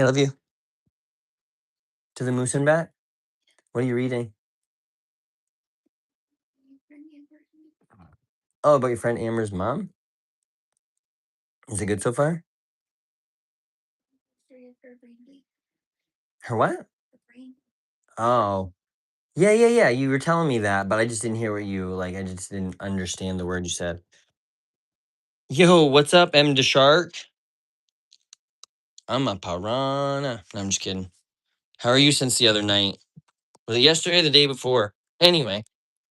Hey, love you. To the moose and back? What are you reading? Oh, about your friend Amber's mom? Is it good so far? Her what? Oh. Yeah, yeah, yeah. You were telling me that, but I just didn't hear what you like. I just didn't understand the word you said. Yo, what's up, M the Shark? I'm a piranha. No, I'm just kidding. How are you since the other night? Was it yesterday or the day before? Anyway,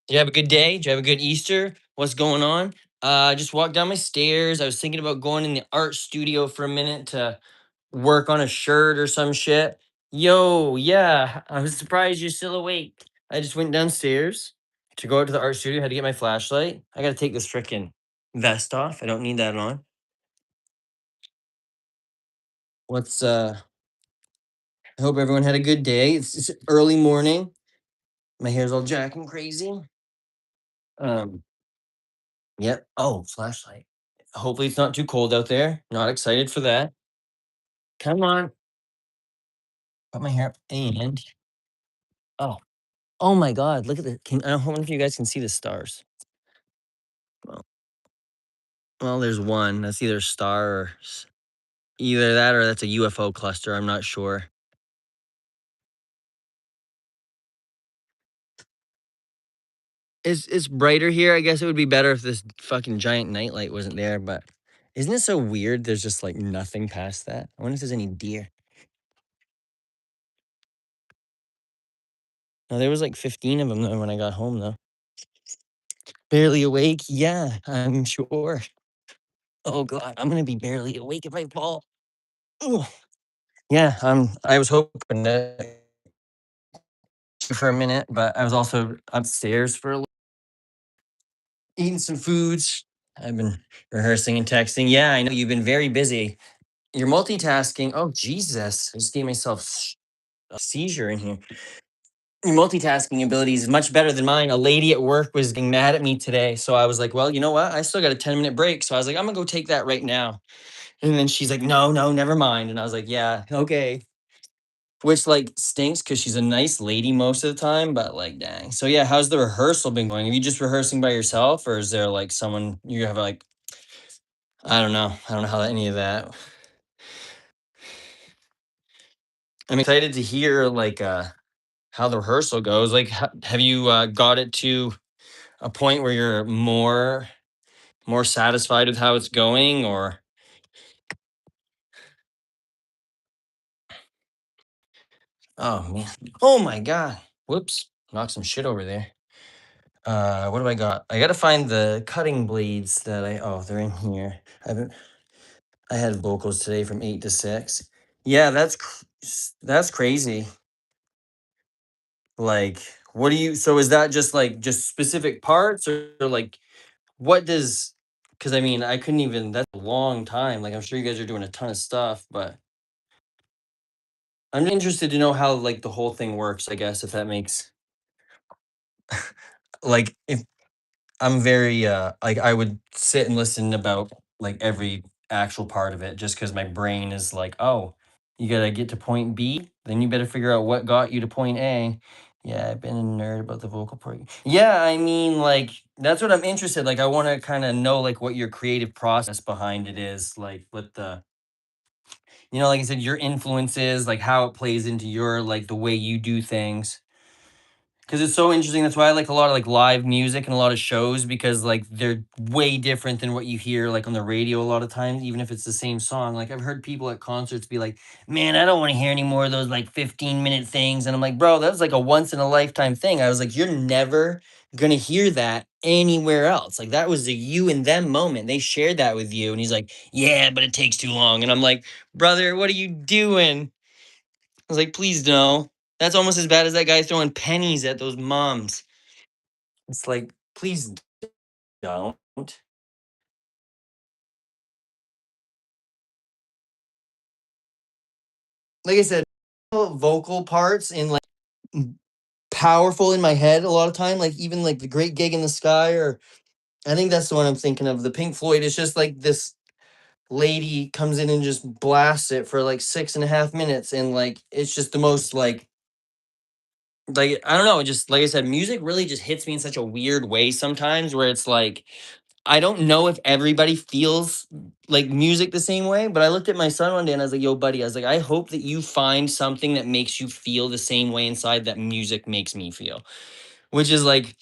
did you have a good day? Did you have a good Easter? What's going on? I just walked down my stairs. I was thinking about going in the art studio for a minute to work on a shirt or some shit. Yo, yeah, I was surprised you're still awake. I just went downstairs to go out to the art studio. Had to get my flashlight. I got to take this freaking vest off. I don't need that on. What's I hope everyone had a good day. It's early morning. My hair's all jack and crazy. Um, yep. Oh, flashlight. Hopefully it's not too cold out there. Not excited for that. Come on. Put my hair up and oh, oh my god, look at the I wonder if you guys can see the stars. Well, well, there's one. That's either a star or either that or that's a UFO cluster. I'm not sure. It's brighter here. I guess it would be better if this fucking giant nightlight wasn't there, but isn't it so weird? There's just like nothing past that. I wonder if there's any deer. No, there was like 15 of them though when I got home though. Barely awake? Yeah, I'm sure. Oh god, I'm gonna be barely awake if I fall. Ugh. Yeah, I was hoping to for a minute, but I was also upstairs for a little, eating some foods. I've been rehearsing and texting. Yeah, I know you've been very busy. You're multitasking. Oh Jesus, I just gave myself a seizure in here. Your multitasking ability is much better than mine. A lady at work was getting mad at me today, so I was like, "Well, you know what? I still got a 10-minute break." So I was like, "I'm gonna go take that right now." And then she's like, "No, no, never mind." And I was like, "Yeah, okay." Which like stinks because she's a nice lady most of the time, but like, dang. So yeah, how's the rehearsal been going? Are you just rehearsing by yourself, or is there like someone you have like? I don't know. I don't know how any of that. I'm excited to hear like how the rehearsal goes. Like, have you got it to a point where you're more satisfied with how it's going, or oh man, oh my god, whoops, knocked some shit over there. What do I got? I gotta find the cutting blades that oh, they're in here. I had vocals today from 8 to 6. Yeah, that's crazy. Like, what do you? So is that just like just specific parts, or like what does? Because I mean, I couldn't even. That's a long time. Like, I'm sure you guys are doing a ton of stuff, but I'm interested to know how like the whole thing works. I guess if that makes like if I'm very like I would sit and listen about like every actual part of it just because my brain is like, oh, you gotta get to point B, then you better figure out what got you to point A. Yeah, I've been a nerd about the vocal part. Yeah, I mean, like that's what I'm interested. Like, I want to kind of know like what your creative process behind it is, like what the like I said, your influences, like how it plays into your like the way you do things. Because it's so interesting. That's why I like a lot of like live music and a lot of shows because like they're way different than what you hear like on the radio a lot of times, even if it's the same song. Like I've heard people at concerts be like, "Man, I don't want to hear any more of those like 15-minute things." And I'm like, "Bro, that was like a once in a lifetime thing." I was like, "You're never gonna hear that anywhere else. Like that was a you and them moment. They shared that with you." And he's like, "Yeah, but it takes too long." And I'm like, "Brother, what are you doing?" I was like, "Please no." That's almost as bad as that guy throwing pennies at those moms. It's like, please don't. Like I said, vocal parts and like powerful in my head a lot of time. Like even like the Great Gig in the Sky, or I think that's the one I'm thinking of. The Pink Floyd is just like this lady comes in and just blasts it for like 6.5 minutes, and like it's just the most like I don't know, just like I said, music really just hits me in such a weird way sometimes, where it's like I don't know if everybody feels like music the same way, but I looked at my son one day and I was like, yo, buddy, I was like, I hope that you find something that makes you feel the same way inside that music makes me feel. Which is like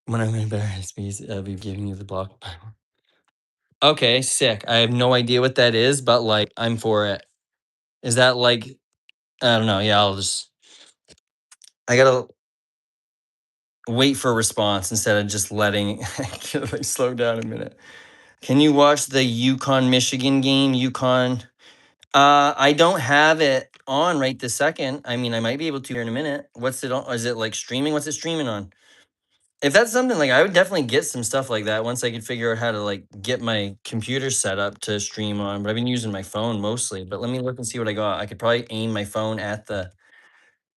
when I'm embarrassed, I'll be giving you the block. Okay, sick. I have no idea what that is, but like I'm for it. Is that like I don't know. Yeah, I gotta wait for a response instead of just letting like slow down a minute. Can you watch the Yukon Michigan game? Yukon. I don't have it on right this second. I mean, I might be able to here in a minute. What's it on? Is it like streaming? What's it streaming on? If that's something like I would definitely get some stuff like that once I could figure out how to like get my computer set up to stream on. But I've been using my phone mostly. But let me look and see what I got. I could probably aim my phone at the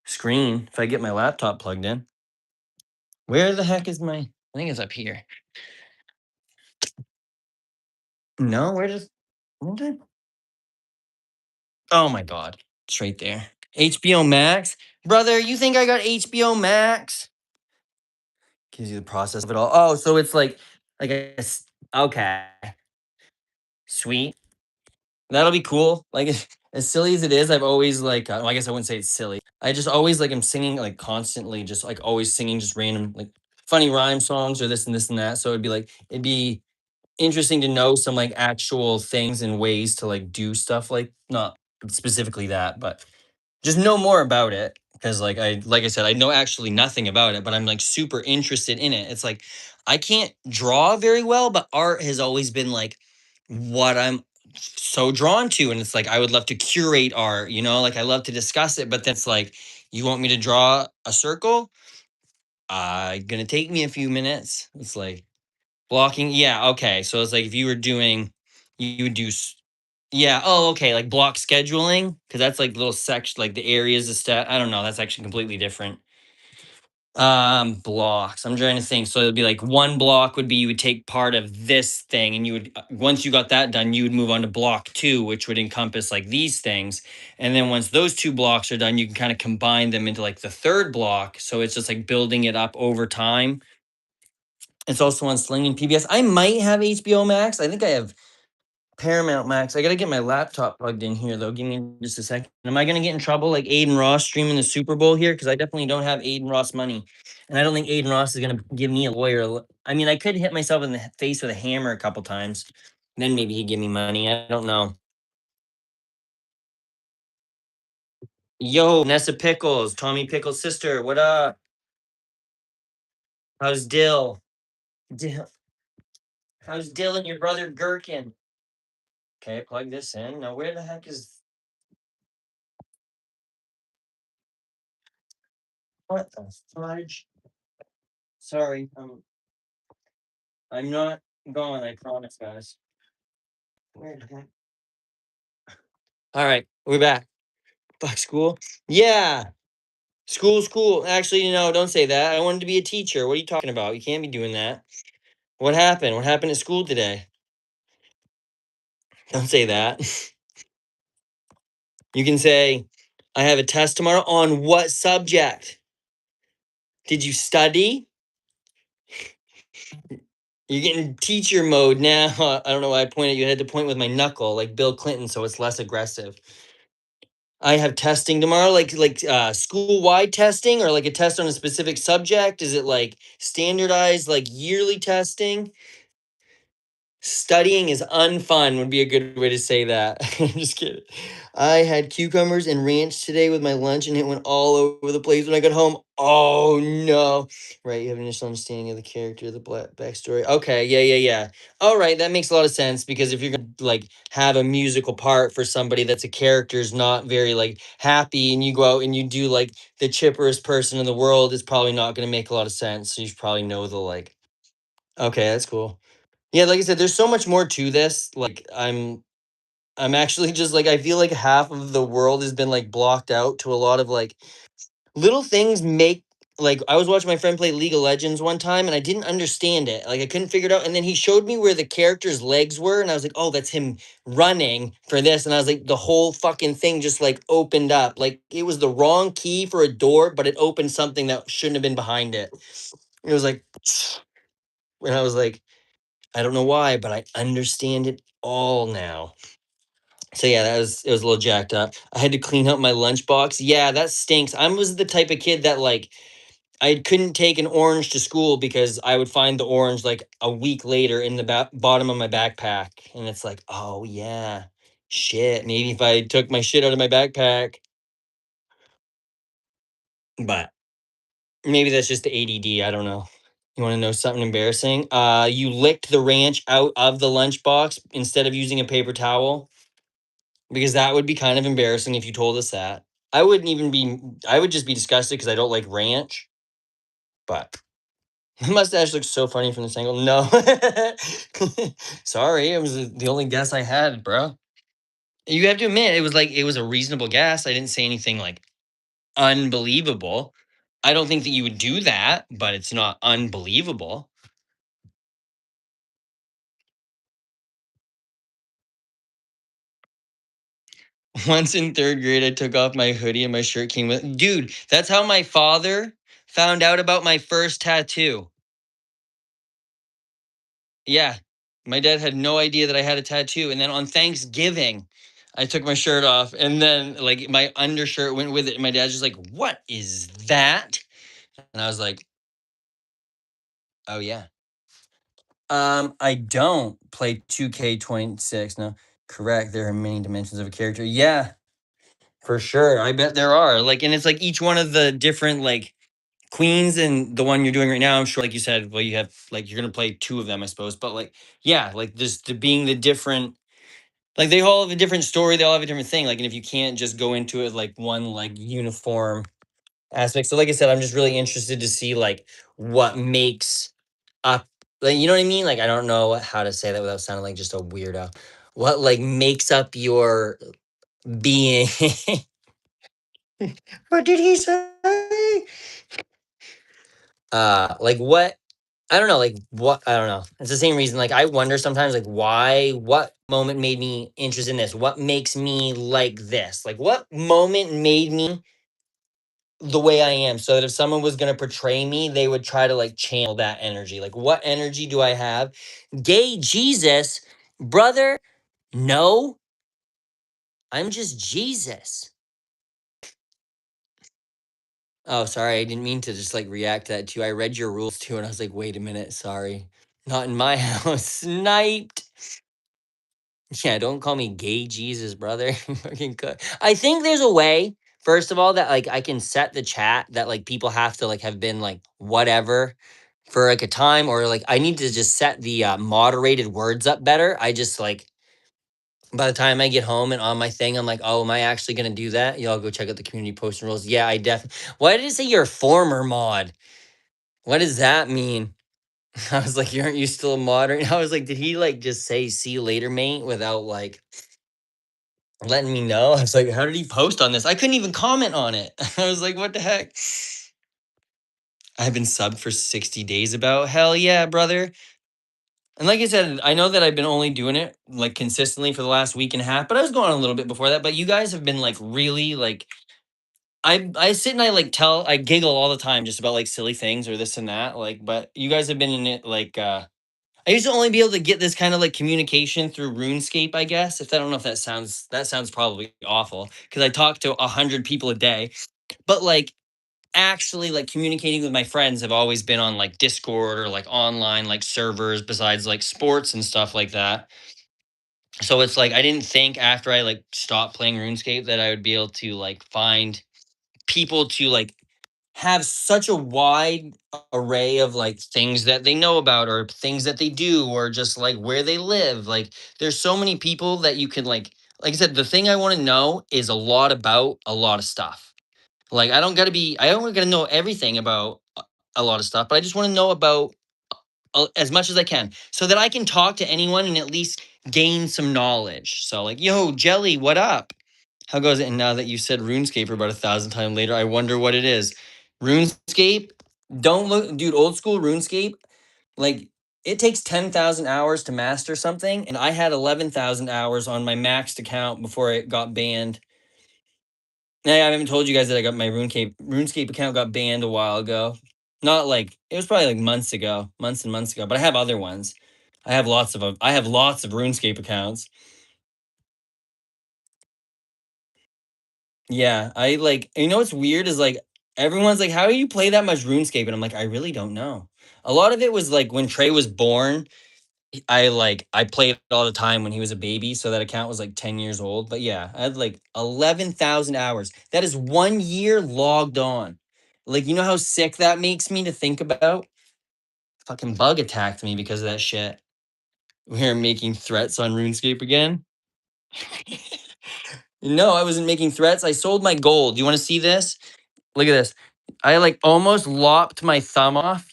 screen if I get my laptop plugged in. Where the heck is my? I think it's up here. No, where does? Hold on. Oh my god, it's right there. HBO Max, brother. You think I got HBO Max? Gives you the process of it all. Oh, so it's like a okay, sweet. That'll be cool. Like as silly as it is, I've always like. Well, I guess I wouldn't say it's silly. I just always like am singing like constantly, just like always singing just random like funny rhyme songs or this and that. So it'd be interesting to know some like actual things and ways to like do stuff like not specifically that, but just know more about it because like I said, I know actually nothing about it, but I'm like super interested in it. It's like I can't draw very well, but art has always been like what I'm so drawn to. And it's like I would love to curate art, like I love to discuss it, but that's like you want me to draw a circle? Gonna take me a few minutes. It's like blocking. Yeah, okay. So it's like if you were doing you would do yeah. Oh, okay. Like block scheduling, because that's like little section, like the areas of stat. I don't know. That's actually completely different. Blocks. I'm trying to think. So it'd be like one block would be you would take part of this thing, and you would once you got that done, you would move on to block two, which would encompass like these things. And then once those two blocks are done, you can kind of combine them into like the third block. So it's just like building it up over time. It's also on Sling and PBS. I might have HBO Max. I think I have Paramount Max. I gotta get my laptop plugged in here though. Give me just a second. Am I gonna get in trouble like Aiden Ross streaming the Super Bowl here? Because I definitely don't have Aiden Ross money, and I don't think Aiden Ross is gonna give me a lawyer. I mean, I could hit myself in the face with a hammer a couple times, then maybe he'd give me money. I don't know. Yo, Nessa Pickles, Tommy Pickles' sister. What up? How's Dill? Dill. How's Dill and your brother Gherkin? Okay, plug this in. Now, where the heck is what the fudge? Sorry, I'm not gone, I promise, guys. Where the heck? All right, we're back. Fuck school. Yeah, school. Actually, don't say that. I wanted to be a teacher. What are you talking about? You can't be doing that. What happened? What happened at school today? Don't say that. You can say, I have a test tomorrow. On what subject? Did you study? You're getting teacher mode now. I don't know why I pointed. You had to point with my knuckle, like Bill Clinton, so it's less aggressive. I have testing tomorrow, like school wide testing or like a test on a specific subject. Is it like standardized, like yearly testing? Studying is unfun would be a good way to say that. I'm just kidding. I had cucumbers and ranch today with my lunch and it went all over the place when I got home. Oh no. Right, you have an initial understanding of the character, the backstory. Okay, yeah. All right, that makes a lot of sense because if you're gonna like have a musical part for somebody that's a character's not very like happy and you go out and you do like the chipperest person in the world, it's probably not gonna make a lot of sense. So you should probably know the like. Okay, that's cool. Yeah, like I said, there's so much more to this. Like I'm actually just like I feel like half of the world has been like blocked out to a lot of like little things make like I was watching my friend play League of Legends one time and I didn't understand it. Like I couldn't figure it out. And then he showed me where the character's legs were, and I was like, oh, that's him running for this. And I was like, the whole fucking thing just like opened up. Like it was the wrong key for a door, but it opened something that shouldn't have been behind it. It was like, and I was like, I don't know why, but I understand it all now. So yeah, it was a little jacked up. I had to clean up my lunchbox. Yeah, that stinks. I was the type of kid that like I couldn't take an orange to school because I would find the orange like a week later in the bottom of my backpack. And it's like, oh, yeah, shit. Maybe if I took my shit out of my backpack, but maybe that's just the ADD. I don't know. You want to know something embarrassing? You licked the ranch out of the lunchbox instead of using a paper towel, because that would be kind of embarrassing if you told us that. I wouldn't even be, I would just be disgusted because I don't like ranch, but my mustache looks so funny from this angle. No. Sorry, it was the only guess I had, bro. You have to admit, it was like it was a reasonable guess. I didn't say anything like unbelievable. I don't think that you would do that, but it's not unbelievable. Once in third grade, I took off my hoodie and my shirt came with. Dude, that's how my father found out about my first tattoo. Yeah. My dad had no idea that I had a tattoo. And then on Thanksgiving, I took my shirt off and then like my undershirt went with it. And my dad's just like, "What is that?" And I was like, "Oh yeah." I don't play 2K26. No, correct. There are many dimensions of a character. Yeah, for sure. I bet there are. Like, and it's like each one of the different like queens and the one you're doing right now. I'm sure, like you said, well, you have like you're gonna play two of them, I suppose. But like, yeah, like just the being the different. Like they all have a different story. They all have a different thing. Like, and if you can't just go into it like one like uniform aspect. So, like I said, I'm just really interested to see like what makes up. Like, you know what I mean? Like, I don't know how to say that without sounding like just a weirdo. What like makes up your being? What did he say? Like what? I don't know, like what I don't know. It's the same reason. Like I wonder sometimes, like why, what moment made me interested in this? What makes me like this? Like what moment made me the way I am? So that if someone was gonna portray me, they would try to like channel that energy. Like what energy do I have? Gay Jesus, brother? No, I'm just Jesus. Oh, sorry, I didn't mean to just like react to that too. I read your rules too, and I was like, wait a minute, sorry. Not in my house. Sniped. Yeah, don't call me gay Jesus, brother. Fucking I think there's a way, first of all, that like I can set the chat that like people have to like have been like whatever for like a time, or like I need to just set the moderated words up better. I just like by the time I get home and on my thing, I'm like, oh, am I actually gonna do that? Y'all go check out the community post and rules. Yeah, I definitely. Why did it say you're a former mod? What does that mean? I was like, aren't you still a mod? I was like, did he like just say see you later, mate, without like letting me know? I was like, how did he post on this? I couldn't even comment on it. I was like, what the heck? I've been subbed for 60 days about. Hell yeah, brother. And like I said, I know that I've been only doing it like consistently for the last week and a half, but I was going on a little bit before that. But you guys have been like really like I sit and I like I giggle all the time just about like silly things or this and that. Like, but you guys have been in it like I used to only be able to get this kind of like communication through RuneScape, I guess. If I don't know if that sounds probably awful because I talk to 100 people a day, but like actually like communicating with my friends have always been on like Discord or like online like servers besides like sports and stuff like that. So it's like I didn't think after I like stopped playing RuneScape that I would be able to like find people to like have such a wide array of like things that they know about or things that they do or just like where they live. Like there's so many people that you can like I said, the thing I want to know is a lot about a lot of stuff. Like I don't gotta know everything about a lot of stuff, but I just want to know about as much as I can so that I can talk to anyone and at least gain some knowledge. So like, yo, Jelly, what up? How goes it? And now that you said RuneScape about 1,000 times later, I wonder what it is. RuneScape, don't look, dude, old school RuneScape, like it takes 10,000 hours to master something, and I had 11,000 hours on my maxed account before it got banned. I haven't told you guys that I got my RuneScape account got banned a while ago. Not like it was probably like months ago, months and months ago. But I have other ones. I have lots of them. I have lots of RuneScape accounts. Yeah, I like. You know what's weird is like everyone's like, "How do you play that much RuneScape?" And I'm like, I really don't know. A lot of it was like when Trey was born. I played it all the time when he was a baby, so that account was like 10 years old. But yeah, I had like 11,000 hours. That is 1 year logged on. Like, you know how sick that makes me to think about? Fucking bug attacked me because of that shit. We're making threats on RuneScape again. No, I wasn't making threats. I sold my gold. You want to see this? Look at this. I like almost lopped my thumb off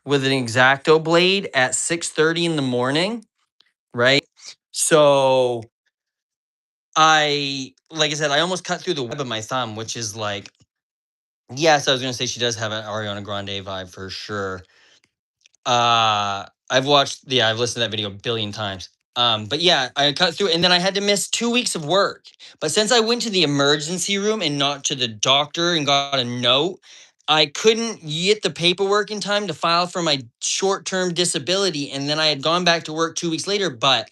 with an X-Acto blade at 6:30 in the morning, right? So like I said, I almost cut through the web of my thumb, which is like, yes, I was gonna say she does have an Ariana Grande vibe for sure. I've listened to that video a billion times. But yeah, I cut through, and then I had to miss 2 weeks of work. But since I went to the emergency room and not to the doctor and got a note, I couldn't get the paperwork in time to file for my short-term disability. And then I had gone back to work 2 weeks later, but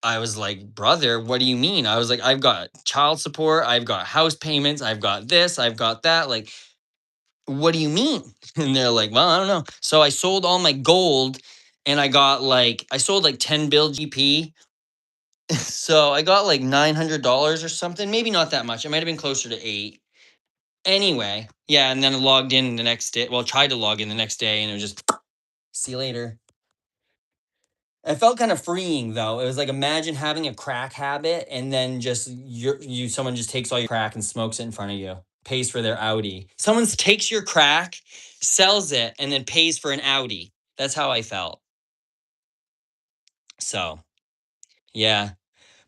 I was like, brother, what do you mean? I was like, I've got child support, I've got house payments, I've got this, I've got that. Like, what do you mean? And they're like, well, I don't know. So I sold all my gold and I sold like 10 bill GP. So I got like $900 or something. Maybe not that much. It might have been closer to eight. Anyway, yeah. And then I logged in the next day. Well, tried to log in the next day and it was just, see you later. It felt kind of freeing though. It was like imagine having a crack habit and then just someone just takes all your crack and smokes it in front of you, pays for their Audi. Someone takes your crack, sells it, and then pays for an Audi. That's how I felt. So yeah.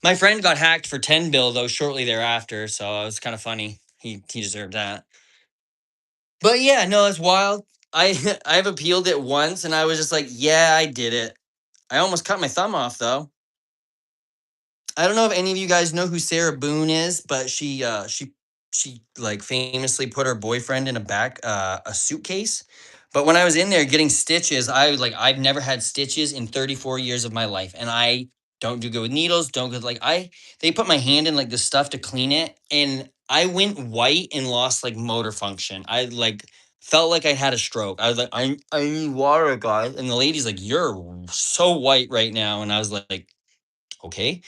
My friend got hacked for 10 bill though shortly thereafter, so it was kind of funny. He deserved that. But yeah, no, it's wild. I've appealed it once and I was just like, yeah, I did it. I almost cut my thumb off though. I don't know if any of you guys know who Sarah Boone is, but she like famously put her boyfriend in a suitcase. But when I was in there getting stitches, I've never had stitches in 34 years of my life, and I don't do good with needles. Don't good like I they put my hand in like the stuff to clean it, and I went white and lost like motor function. I like felt like I had a stroke. I was like, I need water, guys, and the lady's like, you're so white right now, and I was like, okay.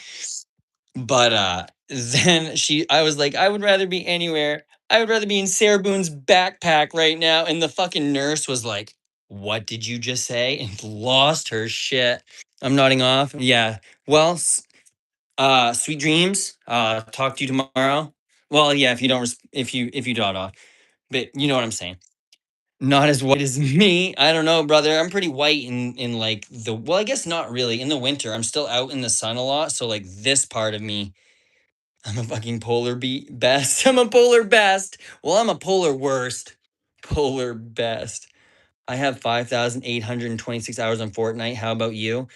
But then I was like, I would rather be anywhere. I would rather be in Sarah Boone's backpack right now. And the fucking nurse was like, what did you just say? And lost her shit. I'm nodding off. Yeah. Well, sweet dreams. Talk to you tomorrow. Well, yeah, if you don't, if you dot off, but you know what I'm saying. Not as white as me. I don't know, brother. I'm pretty white in like well, I guess not really. In the winter, I'm still out in the sun a lot. So like this part of me, I'm a fucking best. I'm a polar best. Well, I'm a polar worst. Polar best. I have 5,826 hours on Fortnite. How about you?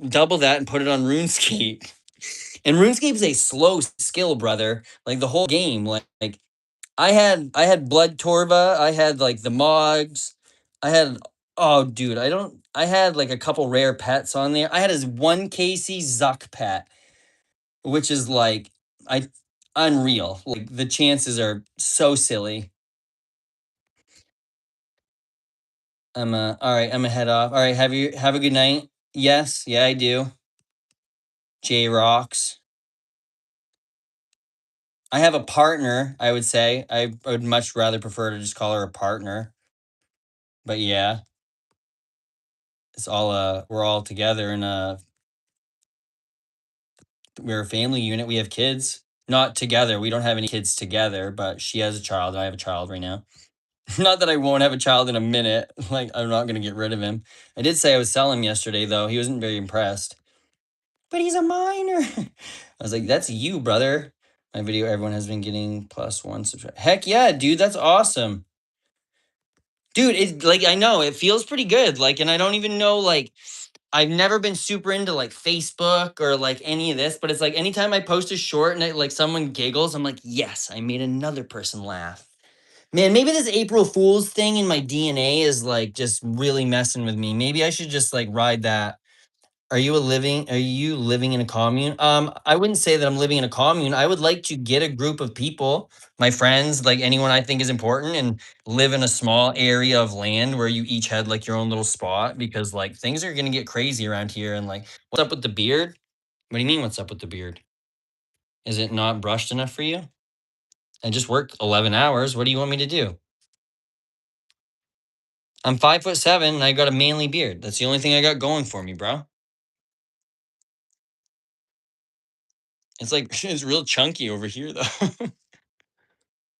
Double that and put it on RuneScape. And RuneScape is a slow skill, brother. Like the whole game. Like I had Blood Torva. I had like the Mogs. I had oh dude, I had like a couple rare pets on there. I had his 1 KC Zuck pet, which is like I unreal. Like the chances are so silly. All right, I'm gonna head off. All right, have a good night. Yes, yeah, I do. J Rocks. I have a partner, I would say. I would much rather prefer to just call her a partner. But yeah, it's all we're all together and we're a family unit. We have kids. Not together. We don't have any kids together, but she has a child. I have a child right now. Not that I won't have a child in a minute. Like, I'm not going to get rid of him. I did say I would sell him yesterday, though. He wasn't very impressed. But he's a minor. I was like, that's you, brother. My video, everyone has been getting +1 subscribe. Heck yeah, dude. That's awesome. Dude, it like I know it feels pretty good. Like, and I don't even know, like, I've never been super into like Facebook or like any of this, but it's like anytime I post a short and like someone giggles, I'm like, yes, I made another person laugh. Man, maybe this April Fool's thing in my DNA is like just really messing with me. Maybe I should just like ride that. Are you living in a commune? I wouldn't say that I'm living in a commune. I would like to get a group of people, my friends, like anyone I think is important, and live in a small area of land where you each had like your own little spot, because like things are gonna get crazy around here. And like, what's up with the beard? What do you mean, what's up with the beard? Is it not brushed enough for you? I just worked 11 hours. What do you want me to do? I'm 5'7" and I got a manly beard. That's the only thing I got going for me, bro. It's like it's real chunky over here though.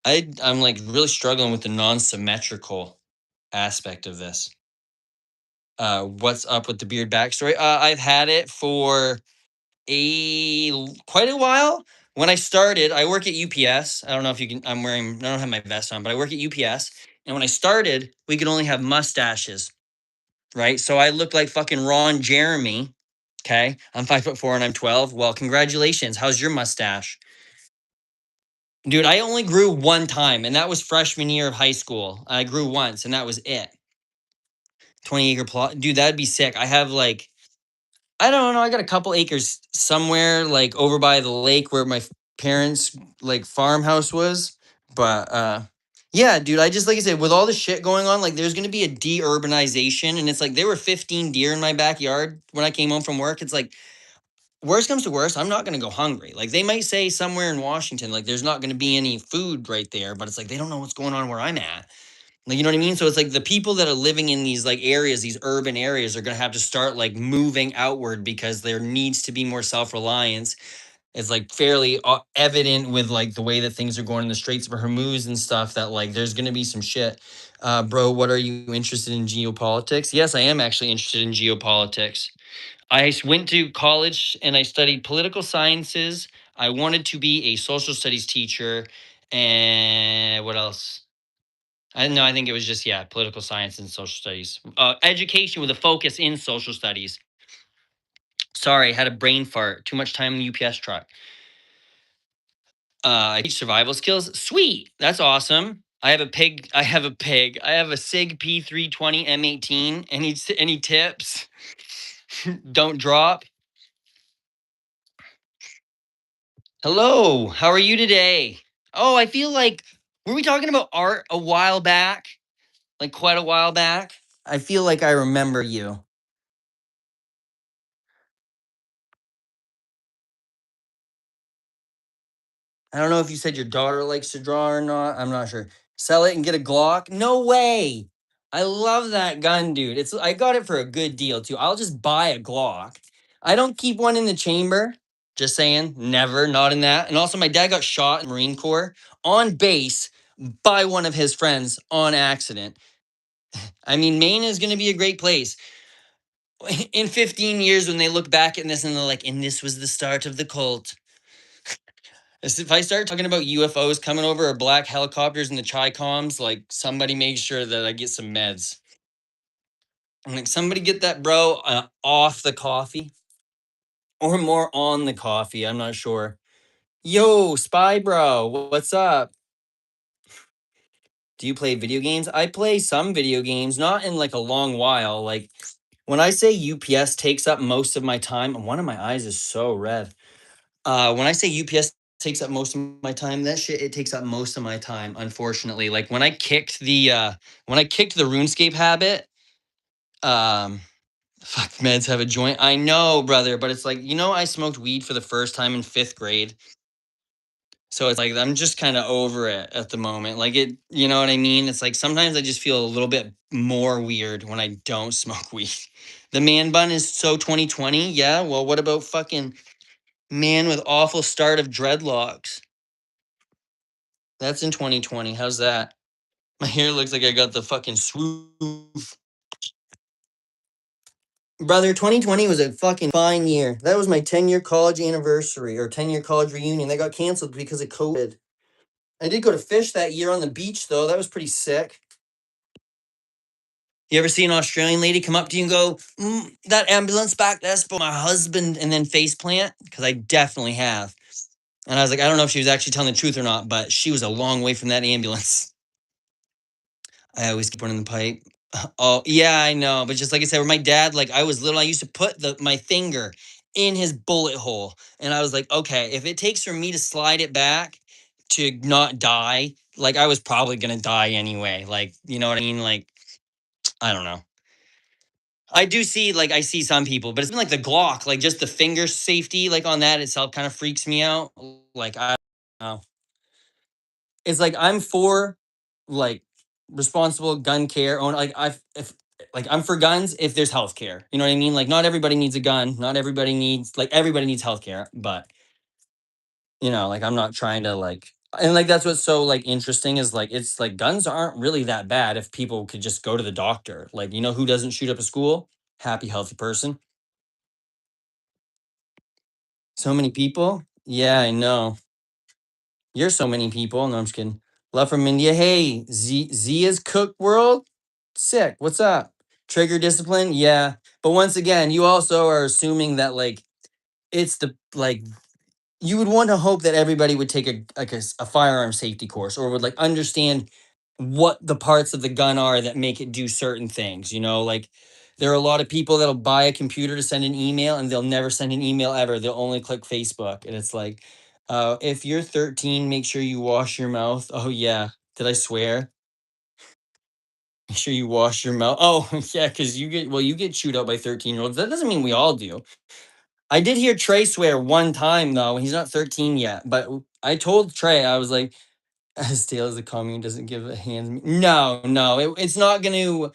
I'm like really struggling with the non-symmetrical aspect of this. What's up with the beard backstory? I've had it for quite a while. When I started, I work at UPS. I don't know if you can. I don't have my vest on, but I work at UPS. And when I started, we could only have mustaches, right? So I looked like fucking Ron Jeremy. Okay, I'm 5'4" and I'm 12. Well, congratulations. How's your mustache? Dude, I only grew one time, and that was freshman year of high school. I grew once, and that was it. 20-acre plot. Dude, that'd be sick. I have like, I don't know, I got a couple acres somewhere, like over by the lake where my parents' like farmhouse was. But yeah, dude, I just, like I said, with all the shit going on, like there's gonna be a de-urbanization. And it's like there were 15 deer in my backyard when I came home from work. It's like, worst comes to worst, I'm not going to go hungry. Like they might say somewhere in Washington, like there's not going to be any food right there, but it's like they don't know what's going on where I'm at. Like, you know what I mean? So it's like the people that are living in these like areas, these urban areas, are going to have to start like moving outward because there needs to be more self-reliance. It's like fairly evident with like the way that things are going in the Straits of Hormuz and stuff, that like there's going to be some shit. Bro, what are you interested in geopolitics? Yes, I am actually interested in geopolitics. Went to college and I studied political sciences. I wanted to be a social studies teacher. And what else? I don't know. I think it was just, yeah, political science and social studies. Education with a focus in social studies. Sorry, I had a brain fart. Too much time in the UPS truck. I teach survival skills. Sweet. That's awesome. I have a pig. I have a pig. I have a SIG P320 M18. Any tips? Don't drop. Hello, how are you today? Oh, I feel like, were we talking about art a while back? Like quite a while back? I feel like I remember you. I don't know if you said your daughter likes to draw or not. I'm not sure. Sell it and get a Glock? No way. I love that gun, dude. I got it for a good deal too. I'll just buy a Glock. I don't keep one in the chamber. Just saying, never, not in that. And also, my dad got shot in the Marine Corps on base by one of his friends on accident. I mean, Maine is going to be a great place. In 15 years, when they look back at this and they're like, and this was the start of the cult. If I start talking about UFOs coming over or black helicopters in the Chi-Coms, like somebody make sure that I get some meds. I'm like, somebody get that bro off the coffee or more on the coffee. I'm not sure. Yo, Spy Bro, what's up? Do you play video games? I play some video games, not in like a long while. Like when I say UPS takes up most of my time, one of my eyes is so red. When I say UPS takes up most of my time, that shit, it takes up most of my time, unfortunately. Like when I kicked the RuneScape habit, um fuck, meds have a joint. I know, brother, but it's like, I smoked weed for the first time in 5th grade. So it's like I'm just kind of over it at the moment. Like you know what I mean? It's like sometimes I just feel a little bit more weird when I don't smoke weed. The man bun is so 2020. Yeah, well, what about fucking man with awful start of dreadlocks? That's in 2020. How's that? My hair looks like I got the fucking swoop. Brother, 2020 was a fucking fine year. That was my 10-year college anniversary or 10-year college reunion. They got canceled because of COVID. I did go to fish that year on the beach, though. That was pretty sick. You ever see an Australian lady come up to you and go, that ambulance back, that's for my husband, and then face plant? Because I definitely have. And I was like, I don't know if she was actually telling the truth or not, but she was a long way from that ambulance. I always keep one in the pipe. Oh, yeah, I know. But just like I said, with my dad, like I was little, I used to put my finger in his bullet hole. And I was like, okay, if it takes for me to slide it back to not die, like I was probably gonna die anyway. Like, you know what I mean? Like, I don't know. I do see, like, I see some people, but it's been like the Glock, like just the finger safety, like on that itself kind of freaks me out. Like, I don't know. It's like I'm for like responsible gun care own like I if like I'm for guns if there's health care. You know what I mean? Like not everybody needs a gun. Not everybody needs like everybody needs health care, but like I'm not trying to like and like that's what's so like interesting is like it's like guns aren't really that bad if people could just go to the doctor. Like who doesn't shoot up a school? Happy, healthy person. So many people. Yeah, I know. You're so many people. No, I'm just kidding. Love from India. Hey, Zia's Cook World. Sick. What's up? Trigger discipline. Yeah. But once again, you also are assuming that like it's the like you would want to hope that everybody would take a firearm safety course or would like understand what the parts of the gun are that make it do certain things. Like there are a lot of people that'll buy a computer to send an email and they'll never send an email ever. They'll only click Facebook. And it's like, if you're 13, make sure you wash your mouth. Oh, yeah. Did I swear? Make sure you wash your mouth. Oh, yeah, because you get chewed out by 13-year-olds. That doesn't mean we all do. I did hear Trey swear one time though. He's not 13 yet, but I told Trey, I was like, as stale as the commune doesn't give a hand. No, no, it's not gonna.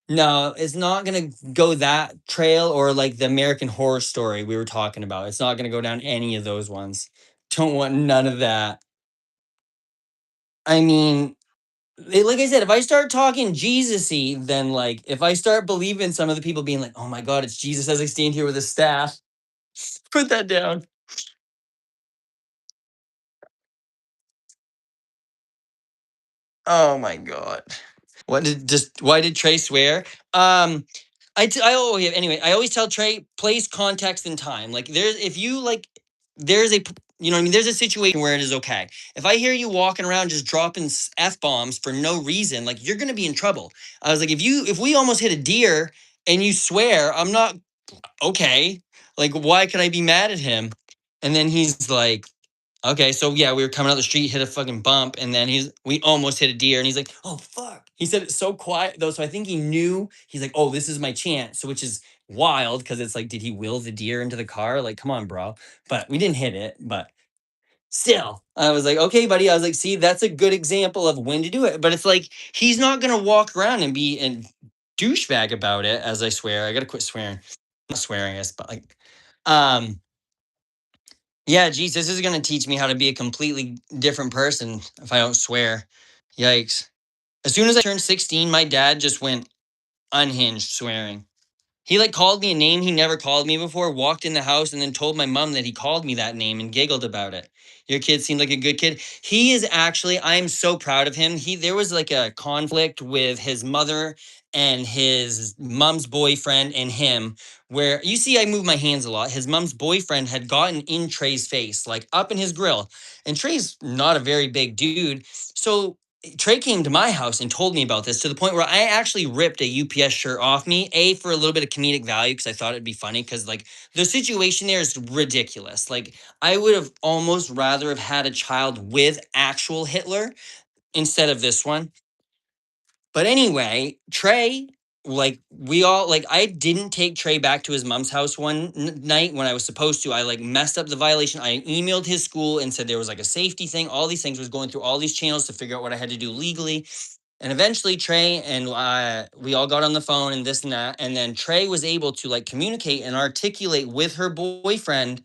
No, it's not gonna go that trail or like the American Horror Story we were talking about. It's not gonna go down any of those ones. Don't want none of that. I mean, like I said, if I start talking Jesus-y, then like if I start believing some of the people being like, "Oh my God, it's Jesus as I stand here with a staff," put that down. Oh my God. Why did Trey swear? Anyway, I always tell Trey place context and time. Like there's if you like there's a you know what I mean there's a situation where it is okay. If I hear you walking around just dropping f bombs for no reason, like you're gonna be in trouble. I was like, if we almost hit a deer and you swear, I'm not okay. Like why could I be mad at him? And then he's like, okay, so yeah, we were coming out the street, hit a fucking bump, and then we almost hit a deer, and he's like, "Oh fuck!" He said it so quiet though, so I think he knew. He's like, "Oh, this is my chance," so which is wild because it's like, did he will the deer into the car? Like, come on, bro. But we didn't hit it. But still, I was like, okay, buddy. I was like, see, that's a good example of when to do it. But it's like he's not gonna walk around and be a douchebag about it. As I swear, I gotta quit swearing. Not swearing, I guess, but like, um. Yeah, geez, this is gonna teach me how to be a completely different person if I don't swear. Yikes. As soon as I turned 16, my dad just went unhinged swearing. He like called me a name he never called me before, walked in the house, and then told my mom that he called me that name and giggled about it. Your kid seemed like a good kid. He is actually, I'm so proud of him. There was like a conflict with his mother and his mom's boyfriend and him, where you see, I move my hands a lot. His mom's boyfriend had gotten in Trey's face, like up in his grill. And Trey's not a very big dude. So Trey came to my house and told me about this to the point where I actually ripped a UPS shirt off me, for a little bit of comedic value because I thought it'd be funny because like the situation there is ridiculous. Like I would have almost rather have had a child with actual Hitler instead of this one. But anyway, Trey, like we all like I didn't take Trey back to his mom's house one night when I was supposed to. I like messed up the violation. I emailed his school and said there was like a safety thing. All these things was going through all these channels to figure out what I had to do legally. And eventually Trey and we all got on the phone and this and that. And then Trey was able to like communicate and articulate with her boyfriend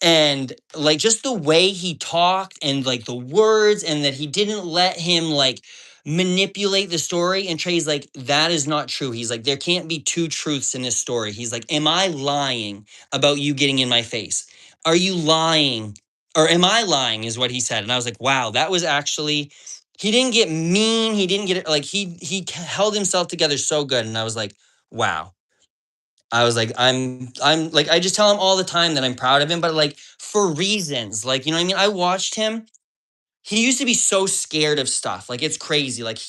and like just the way he talked and like the words and that he didn't let him like manipulate the story. And Trey's like, that is not true. He's like, there can't be two truths in this story. He's like, am I lying about you getting in my face? Are you lying? Or am I lying is what he said. And I was like, wow, that was actually He didn't get mean. He didn't get it. Like held himself together so good. And I was like, wow. I was like, I'm like, I just tell him all the time that I'm proud of him, but like for reasons, like, you know what I mean? I watched him. He used to be so scared of stuff. Like it's crazy. Like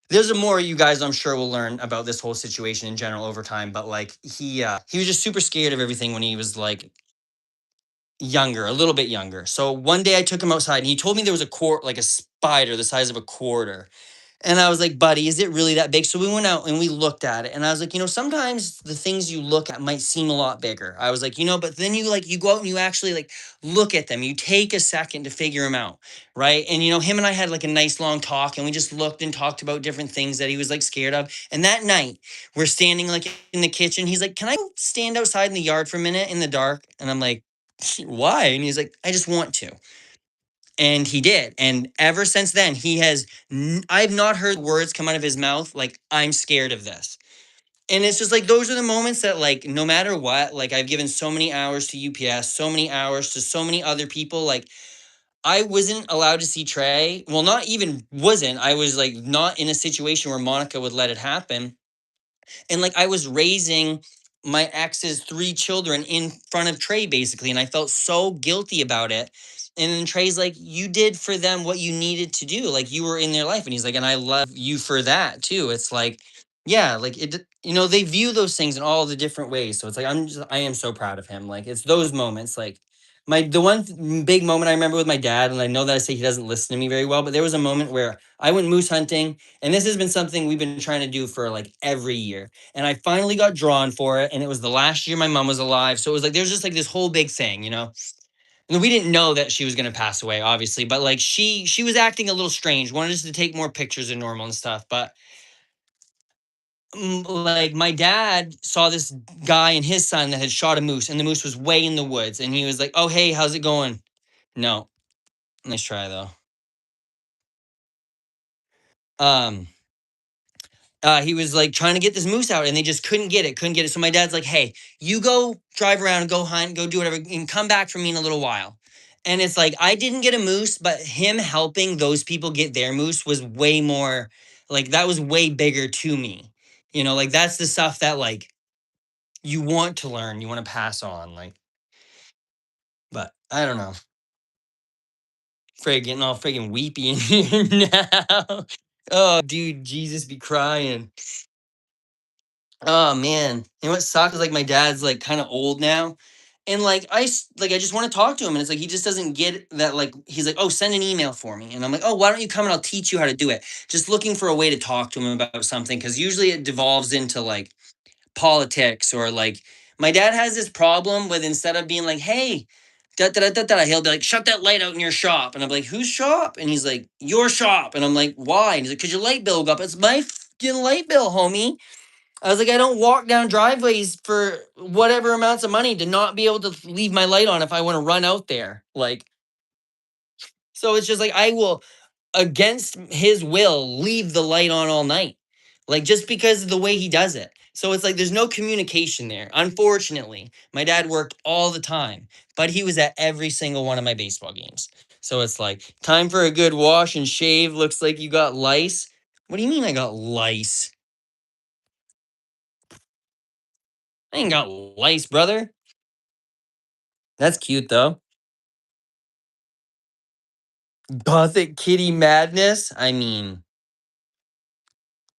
there's a more you guys I'm sure will learn about this whole situation in general over time, but like he was just super scared of everything when he was like younger, a little bit younger. So one day I took him outside and he told me there was a like a spider the size of a quarter. And I was like, buddy, is it really that big? So we went out and we looked at it. And I was like, sometimes the things you look at might seem a lot bigger. I was like, but then you go out and you actually like look at them. You take a second to figure them out. Right. And, him and I had like a nice long talk and we just looked and talked about different things that he was like scared of. And that night we're standing like in the kitchen. He's like, can I stand outside in the yard for a minute in the dark? And I'm like, why? And he's like, I just want to. And he did. And ever since then, I've not heard words come out of his mouth like, I'm scared of this. And it's just like, those are the moments that, like, no matter what, like, I've given so many hours to UPS, so many hours to so many other people. Like, I wasn't allowed to see Trey. Well, not even wasn't. I was like, not in a situation where Monica would let it happen. And like I was raising my ex's three children in front of Trey, basically. And I felt so guilty about it. And then Trey's like, you did for them what you needed to do. Like you were in their life. And he's like, and I love you for that too. It's like, yeah, like they view those things in all the different ways. So it's like, I am so proud of him. Like it's those moments, like the one big moment I remember with my dad, and I know that I say he doesn't listen to me very well, but there was a moment where I went moose hunting, and this has been something we've been trying to do for like every year. And I finally got drawn for it. And it was the last year my mom was alive. So it was like, there's just like this whole big thing. And we didn't know that she was going to pass away, obviously. But like she was acting a little strange, wanted us to take more pictures than normal and stuff. But like my dad saw this guy and his son that had shot a moose, and the moose was way in the woods. And he was like, oh, hey, how's it going? No. Nice try, though. Um, he was like trying to get this moose out and they just couldn't get it. So my dad's like, hey, you go drive around and go hunt, go do whatever, and come back for me in a little while. And it's like, I didn't get a moose, but him helping those people get their moose was way more, like, that was way bigger to me. Like, that's the stuff that, like, you want to learn, you want to pass on. Like, but I don't know. Frig getting all friggin' weepy in here now. Oh, dude, Jesus be crying. Oh man, and what sucks is like my dad's like kind of old now, and like I just want to talk to him, and it's like he just doesn't get that. Like he's like, oh, send an email for me, and I'm like, oh, why don't you come and I'll teach you how to do it. Just looking for a way to talk to him about something because usually it devolves into like politics or like my dad has this problem with instead of being like, hey. Da, da, da, da, da, he'll be like, shut that light out in your shop. And I'm like, whose shop? And he's like, your shop. And I'm like, why? And he's like, because your light bill will go up. It's my fucking light bill, homie. I was like, I don't walk down driveways for whatever amounts of money to not be able to leave my light on if I want to run out there. Like, so it's just like I will, against his will, leave the light on all night. Like, just because of the way he does it. So it's like there's no communication there. Unfortunately, my dad worked all the time, but he was at every single one of my baseball games. So it's like, time for a good wash and shave. Looks like you got lice. What do you mean I got lice? I ain't got lice, brother. That's cute though. Gothic kitty madness? I mean,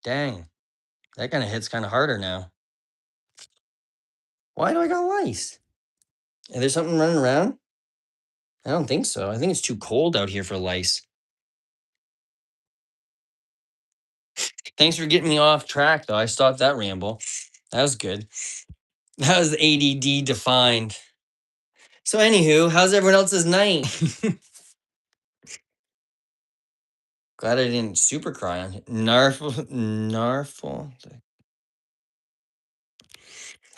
dang. That kind of hits kind of harder now. Why do I got lice? Is there something running around? I don't think so. I think it's too cold out here for lice. Thanks for getting me off track, though. I stopped that ramble. That was good. That was ADD defined. So, anywho, how's everyone else's night? Glad I didn't super cry on it. Narful.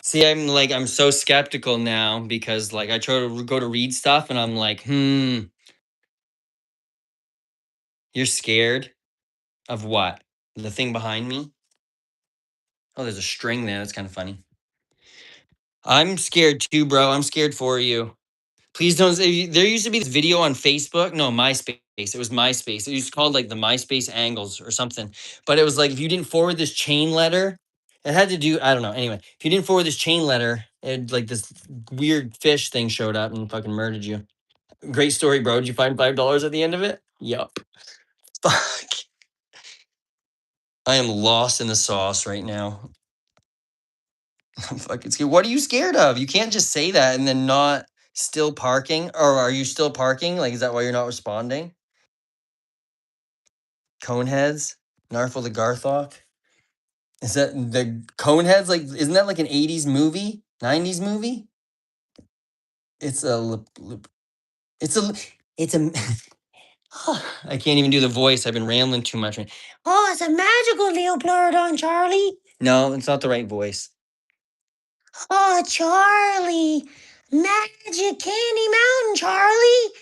See, I'm so skeptical now because like I try to go to read stuff and I'm like, you're scared of what? The thing behind me? Oh, there's a string there. That's kind of funny. I'm scared too, bro. I'm scared for you. Please don't say there used to be this video on Facebook. No, MySpace. It was MySpace. It was called like the MySpace angles or something. But it was like if you didn't forward this chain letter, it had to do, I don't know. Anyway, if you didn't forward this chain letter, it like this weird fish thing showed up and fucking murdered you. Great story, bro. Did you find $5 at the end of it? Yup. Fuck. I am lost in the sauce right now. I'm fucking scared. What are you scared of? You can't just say that and then not still parking. Or are you still parking? Like, is that why you're not responding? Coneheads? Narful the Garthok? Is that the Coneheads? Like, isn't that like an 80s movie? 90s movie? It's a it's a it's a I can't even do the voice. I've been rambling too much. Oh, it's a magical Leopoldo, Charlie. No, it's not the right voice. Oh, Charlie. Magic Candy Mountain, Charlie.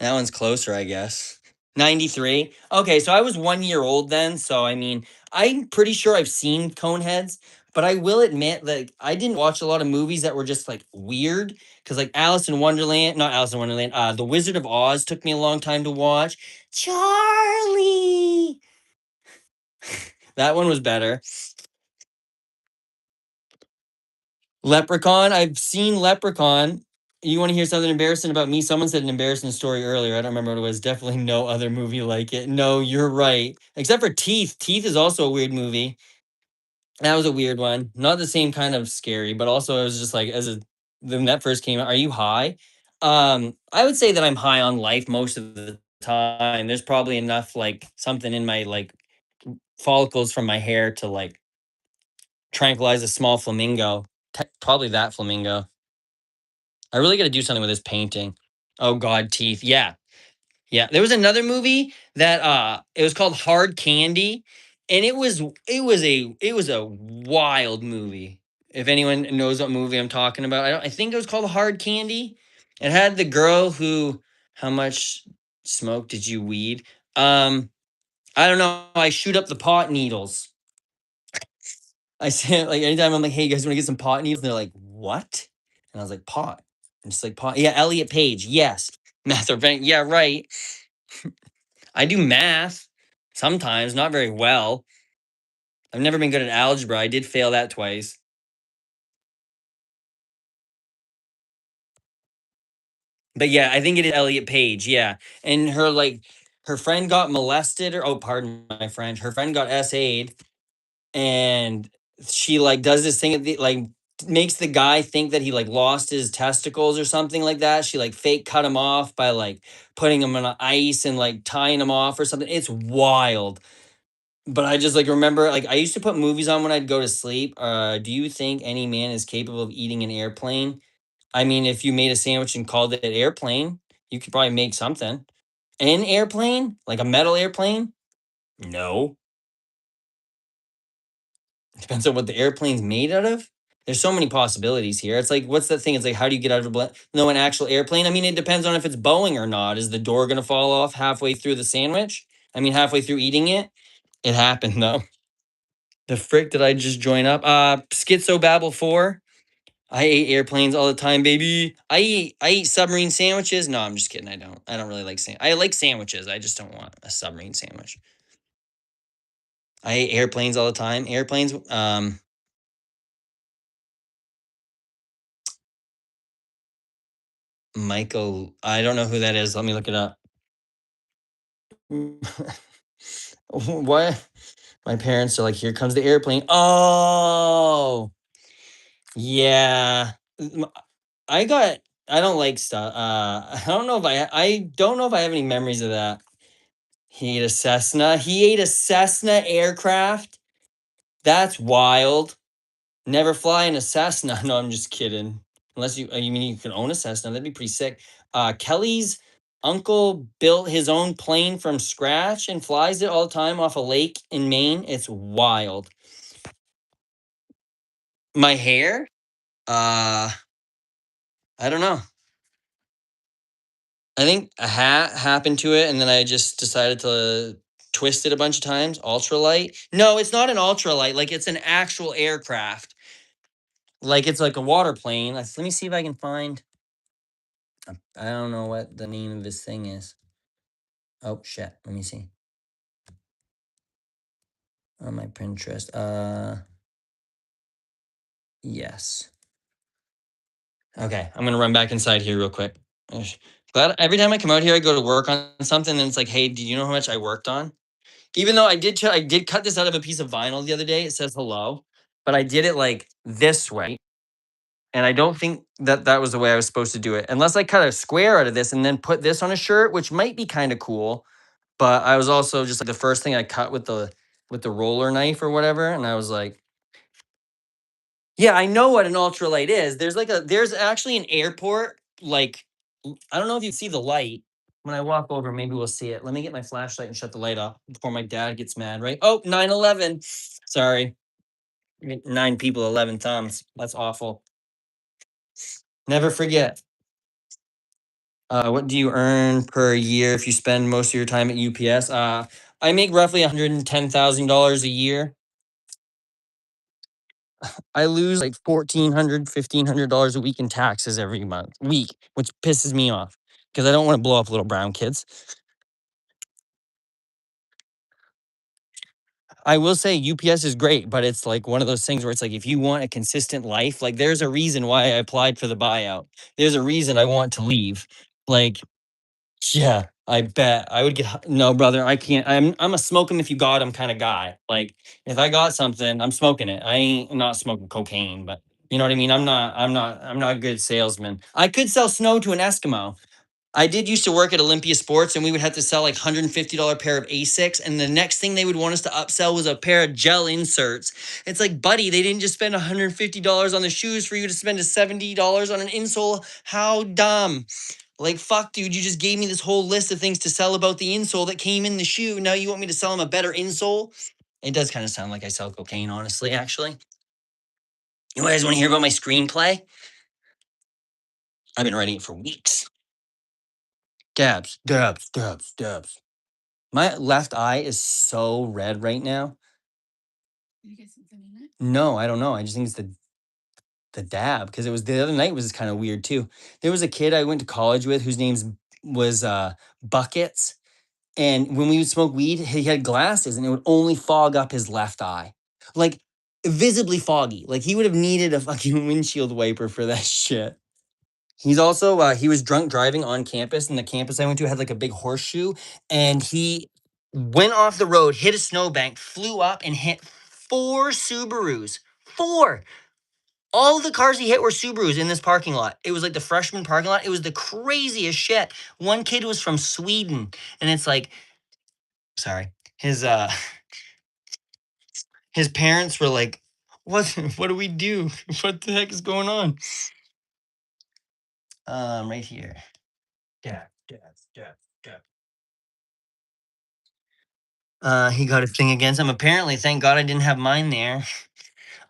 That one's closer, I guess. 93. Okay, so I was 1 year old then. So, I mean, I'm pretty sure I've seen Coneheads, but I will admit that I didn't watch a lot of movies that were just like weird. Cause like Alice in Wonderland, not Alice in Wonderland, The Wizard of Oz took me a long time to watch. Charlie. That one was better. Leprechaun. I've seen Leprechaun. You want to hear something embarrassing about me? Someone said an embarrassing story earlier. I don't remember what it was. Definitely no other movie like it. No, you're right. Except for Teeth. Teeth is also a weird movie. That was a weird one. Not the same kind of scary, but also it was just like when that first came out. Are you high? I would say that I'm high on life most of the time. There's probably enough like something in my like follicles from my hair to like tranquilize a small flamingo. Probably that flamingo. I really got to do something with this painting. Oh God, Teeth. Yeah. Yeah. There was another movie that it was called Hard Candy, and it was a wild movie. If anyone knows what movie I'm talking about, I think it was called Hard Candy. It had the girl who how much smoke did you weed? I don't know. I shoot up the pot needles. I said like anytime I'm like, hey, you guys want to get some pot needles? And they're like, what? And I was like, pot. And just like pot. Yeah, Elliot Page. Yes. Math or bank. Yeah, right. I do math sometimes, not very well. I've never been good at algebra. I did fail that twice. But yeah, I think it is Elliot Page. Yeah. And her friend got molested or oh, pardon my French. Her friend got SA'd and she like does this thing at the like makes the guy think that he like lost his testicles or something like that. She like fake cut him off by like putting him on ice and like tying him off or something. It's wild. But I just like remember like I used to put movies on when I'd go to sleep. Do you think any man is capable of eating an airplane? I mean, if you made a sandwich and called it airplane, you could probably make something. An airplane? Like a metal airplane? No. Depends on what the airplane's made out of. There's so many possibilities here. It's like, what's the thing? It's like, how do you get out of a no, an actual airplane? I mean, it depends on if it's Boeing or not. Is the door going to fall off halfway through the sandwich? I mean, halfway through eating it? It happened though. The frick did I just join up? Schizo Babble 4. I ate airplanes all the time, baby. I eat submarine sandwiches. No, I'm just kidding. I don't. I don't really like I like sandwiches. I just don't want a submarine sandwich. I ate airplanes all the time. Airplanes. Michael. I don't know who that is. Let me look it up. What? My parents are like, here comes the airplane. Oh, yeah. I got. I don't like stuff. I don't know if I don't know if I have any memories of that. He ate a Cessna. He ate a Cessna aircraft. That's wild. Never fly in a Cessna. No, I'm just kidding. Unless you mean you can own a Cessna. That'd be pretty sick. Kelly's uncle built his own plane from scratch and flies it all the time off a lake in Maine. It's wild. My hair? Uh, I don't know. I think a hat happened to it, and then I just decided to twist it a bunch of times. Ultralight? No, it's not an ultralight. Like it's an actual aircraft. Like it's like a water plane. Let me see if I can find. I don't know what the name of this thing is. Oh shit. Let me see. On my Pinterest. Yes. Okay, I'm gonna run back inside here real quick. Glad every time I come out here, I go to work on something, and it's like, hey, do you know how much I worked on? Even though I did cut this out of a piece of vinyl the other day. It says hello, but I did it like this way, and I don't think that that was the way I was supposed to do it, unless I cut a square out of this and then put this on a shirt, which might be kind of cool. But I was also just like the first thing I cut with the roller knife or whatever, and I was like, yeah, I know what an ultralight is. There's actually an airport like I don't know if you see the light. When I walk over, maybe we'll see it. Let me get my flashlight and shut the light off before my dad gets mad, right? Oh, 9/11. Sorry. 9 people, 11 thumbs. That's awful. Never forget. What do you earn per year if you spend most of your time at UPS? I make roughly $110,000 a year. I lose like $1,400, $1,500 a week in taxes every week, which pisses me off because I don't want to blow up little brown kids. I will say UPS is great, but it's like one of those things where it's like if you want a consistent life, like there's a reason why I applied for the buyout. There's a reason I want to leave. Like, yeah, I bet I would no, brother. I can't. I'm a smoke 'em if you got 'em kind of guy. Like if I got something, I'm smoking it. I ain't not smoking cocaine, but you know what I mean. I'm not a good salesman. I could sell snow to an Eskimo. I did used to work at Olympia Sports, and we would have to sell like $150 pair of Asics, and the next thing they would want us to upsell was a pair of gel inserts. It's like, buddy, they didn't just spend $150 on the shoes for you to spend a $70 on an insole. How dumb! Like, fuck, dude, you just gave me this whole list of things to sell about the insole that came in the shoe. Now you want me to sell them a better insole? It does kind of sound like I sell cocaine, honestly. Actually, you guys want to hear about my screenplay? I've been writing it for weeks. Dabs, dabs, dabs, dabs. My left eye is so red right now. Did you get something in it? No, I don't know. I just think it's the dab because it was the other night was kind of weird too. There was a kid I went to college with whose name's was Buckets, and when we would smoke weed, he had glasses and it would only fog up his left eye, like visibly foggy. Like he would have needed a fucking windshield wiper for that shit. He's also he was drunk driving on campus, and the campus I went to had like a big horseshoe, and he went off the road, hit a snowbank, flew up, and hit 4 Subarus. 4. All of the cars he hit were Subarus in this parking lot. It was like the freshman parking lot. It was the craziest shit. One kid was from Sweden, and it's like, sorry, his parents were like, "What? What do we do? What the heck is going on?" Right here. Yeah, yeah, yeah, yeah. He got a thing against him. Apparently, thank God I didn't have mine there.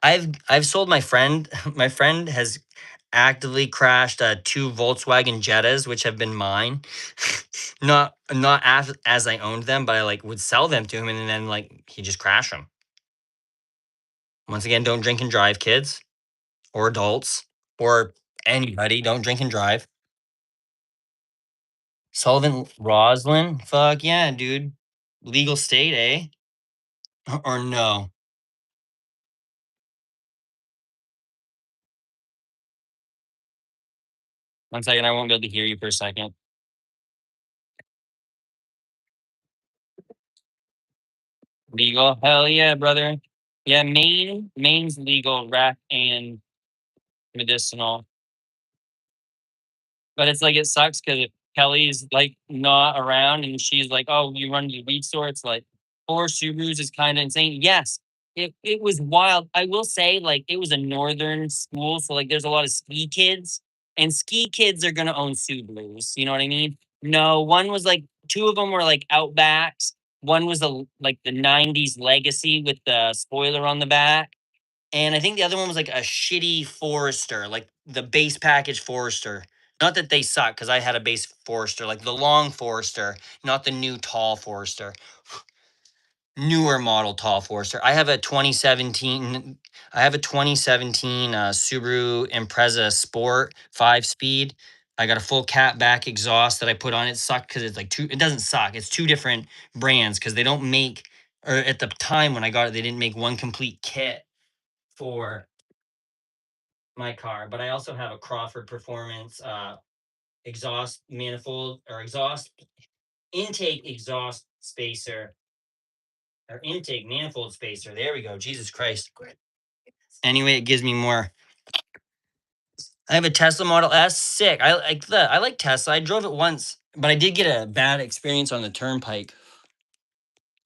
I've sold my friend. My friend has actively crashed 2 Volkswagen Jettas, which have been mine. Not as I owned them, but I like would sell them to him, and then like he just crashed them. Once again, don't drink and drive, kids or adults or anybody. Don't drink and drive. Sullivan Roslin, fuck yeah, dude. Legal state, eh? Or no? 1 second, I won't be able to hear you for a second. Legal? Hell yeah, brother. Yeah, Maine's legal, rec and medicinal. But it's like it sucks because Kelly's like not around and she's like, "Oh, you run your weed store." It's like 4 Subarus is kind of insane. Yes, it was wild. I will say, like, it was a northern school, so like there's a lot of ski kids, and ski kids are gonna own Subarus. You know what I mean? No, one was like 2 of them were like Outbacks. One was like the '90s Legacy with the spoiler on the back. And I think the other one was like a shitty Forester, like the base package Forester. Not that they suck, because I had a base Forester, like the long Forester, not the new tall Forester. Newer model tall Forester. I have a 2017 Subaru Impreza Sport 5-speed. I got a full cat back exhaust that I put on it. Sucked because it's like two. It doesn't suck. It's two different brands because they don't make. Or at the time when I got it, they didn't make one complete kit for my car. But I also have a Crawford Performance exhaust manifold or exhaust intake exhaust spacer or intake manifold spacer. There we go. Jesus Christ. Anyway, it gives me more. I have a Tesla Model S. Sick. I like Tesla. I drove it once, but I did get a bad experience on the turnpike.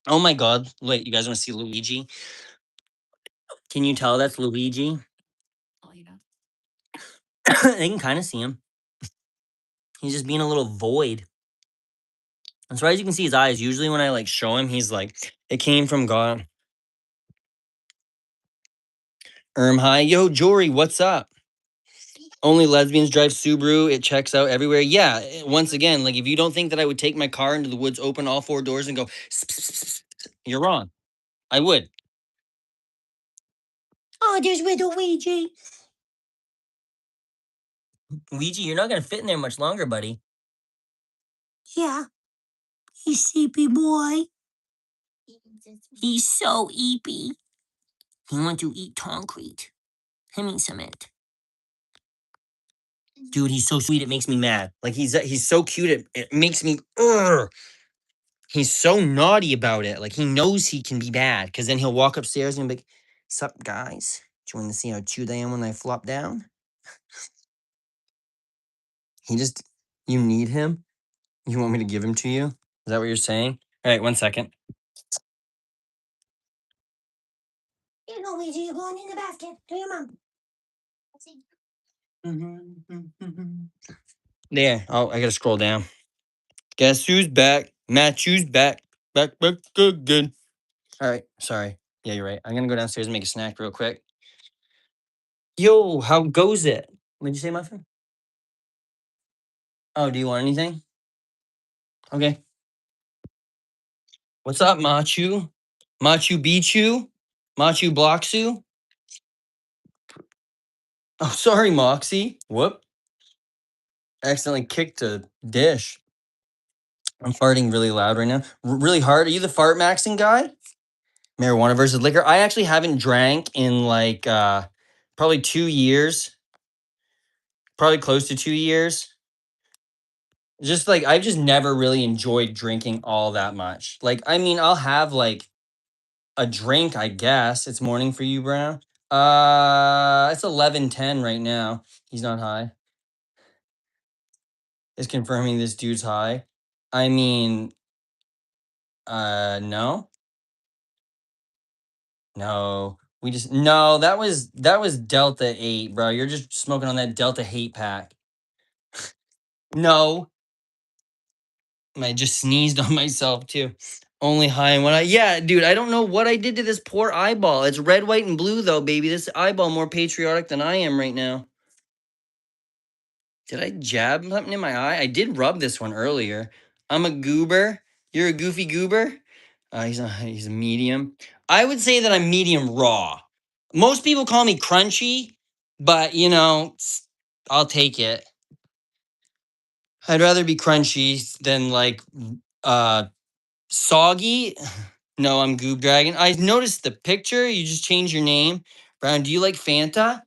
Oh my God. Wait, you guys want to see Luigi? Can you tell that's Luigi? They can kind of see him. He's just being a little void. As far as you can see his eyes, usually when I like show him, he's like, it came from God. Hi. Yo, Jory, what's up? Only lesbians drive Subaru. It checks out everywhere. Yeah, once again, like if you don't think that I would take my car into the woods, open all four doors and go, you're wrong. I would. Oh, there's little Ouija. Ouija, you're not going to fit in there much longer, buddy. Yeah. He's sleepy boy. He's so eepy. He wants to eat concrete. Him eat some it. Dude, he's so sweet. It makes me mad. Like he's so cute. It makes me. Ugh. He's so naughty about it. Like he knows he can be bad. Because then he'll walk upstairs and be like, "Sup, guys? Do you want to see how cute I am when I flop down?" He just. You need him. You want me to give him to you? Is that what you're saying? All right, 1 second. You know, Luigi, you're going in the basket. To your mom. There. Oh, I gotta scroll down. Guess who's back? Matthew's back. Back, good, good. All right, sorry. Yeah, you're right. I'm gonna go downstairs and make a snack real quick. Yo, how goes it? What'd you say, Muffin? Oh, do you want anything? Okay. What's up, Machu? Machu Picchu? Machu Bloxu? Oh, sorry, Moxie. Whoop. Accidentally kicked a dish. I'm farting really loud right now. Really hard. Are you the fart maxing guy? Marijuana versus liquor. I actually haven't drank in like probably 2 years. Probably close to 2 years. Just like I've just never really enjoyed drinking all that much. Like, I mean, I'll have like a drink, I guess. It's morning for you, Brown. It's 11:10 right now. He's not high. Is confirming this dude's high. I mean, no. No. We just no, that was Delta 8, bro. You're just smoking on that Delta hate pack. No. I just sneezed on myself too. Only high when yeah, dude, I don't know what I did to this poor eyeball. It's red, white, and blue though, baby. This eyeball more patriotic than I am right now. Did I jab something in my eye? I did rub this one earlier. I'm a goober. You're a goofy goober. He's a medium. I would say that I'm medium raw. Most people call me crunchy, but you know, I'll take it. I'd rather be crunchy than like uh soggy. No, I'm Goob Dragon. I noticed the picture. You just changed your name. Brown, do you like Fanta?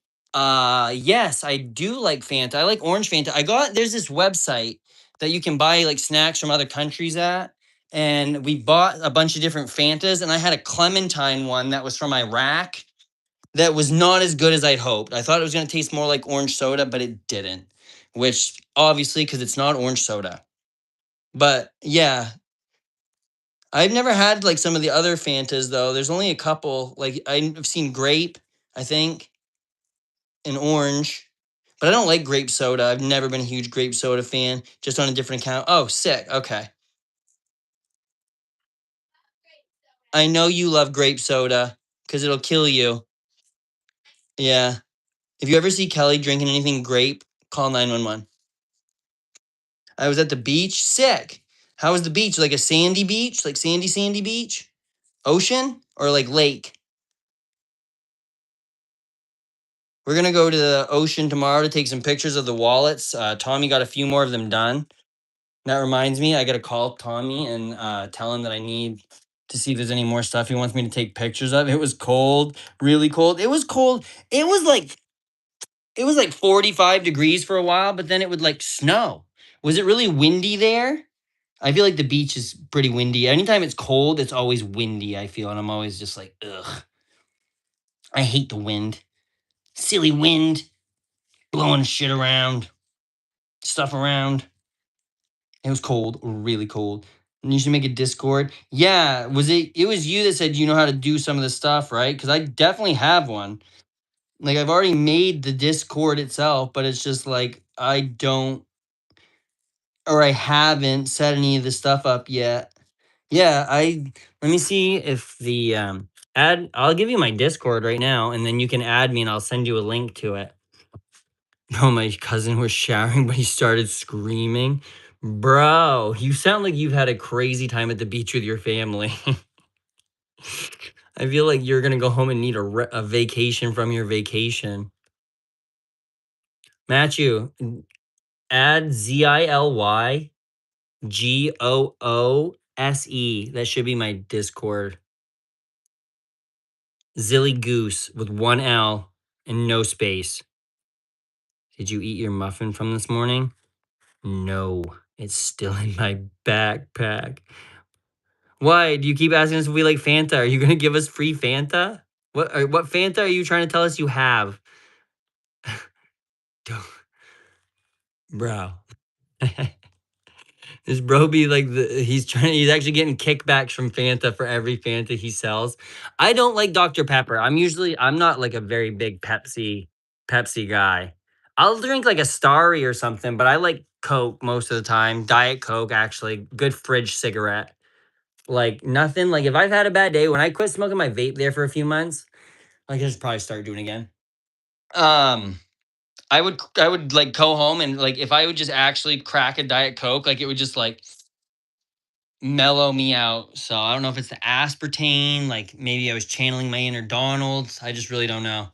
Yes, I do like Fanta. I like orange Fanta. There's this website that you can buy like snacks from other countries at. And we bought a bunch of different Fantas, and I had a clementine one that was from Iraq that was not as good as I'd hoped. I thought it was going to taste more like orange soda, but it didn't. Which obviously, because it's not orange soda. But yeah, I've never had like some of the other Fantas though. There's only a couple. Like I've seen grape, I think, and orange. But I don't like grape soda. I've never been a huge grape soda fan. Just on a different account. Oh, sick. Okay. I know you love grape soda because it'll kill you. Yeah. If you ever see Kelly drinking anything grape, call 911. I was at the beach. Sick. How was the beach? Like a sandy beach? Like sandy beach? Ocean? Or like lake? We're gonna go to the ocean tomorrow to take some pictures of the wallets. Tommy got a few more of them done. That reminds me, I gotta call Tommy and tell him that I need to see if there's any more stuff he wants me to take pictures of. It was cold, really cold. It was cold. It was like 45 degrees for a while, but then it would like snow. Was it really windy there? I feel like the beach is pretty windy. Anytime it's cold, it's always windy, I feel, and I'm always just like, ugh. I hate the wind. Silly wind blowing shit around, stuff around. It was cold, really cold. And you should make a Discord. Yeah, it was you that said you know how to do some of the stuff, right? Because I definitely have one. Like I've already made the Discord itself, but it's just like I don't or I haven't set any of the stuff up yet. Yeah, I let me see if the add I'll give you my Discord right now and then you can add me and I'll send you a link to it. Oh, my cousin was showering, but he started screaming. Bro, you sound like you've had a crazy time at the beach with your family. I feel like you're gonna go home and need a vacation from your vacation. Matthew, add ZILYGOOSE. That should be my Discord. Zilly Goose with one L and no space. Did you eat your muffin from this morning? No, it's still in my backpack. Why do you keep asking us if we like Fanta? Are you gonna give us free Fanta? What Fanta are you trying to tell us you have? Don't- Bro. This bro be like he's actually getting kickbacks from Fanta for every Fanta he sells. I don't like Dr. Pepper. I'm not like a very big Pepsi guy. I'll drink like a Starry or something, but I like Coke most of the time. Diet Coke, actually. Good fridge cigarette. Like nothing. Like if I've had a bad day, when I quit smoking my vape there for a few months, I can just probably start doing it again. Um, I would like go home and like if I would just actually crack a Diet Coke, like it would just like mellow me out. So I don't know if it's the aspartame, like maybe I was channeling my inner Donald. I just really don't know.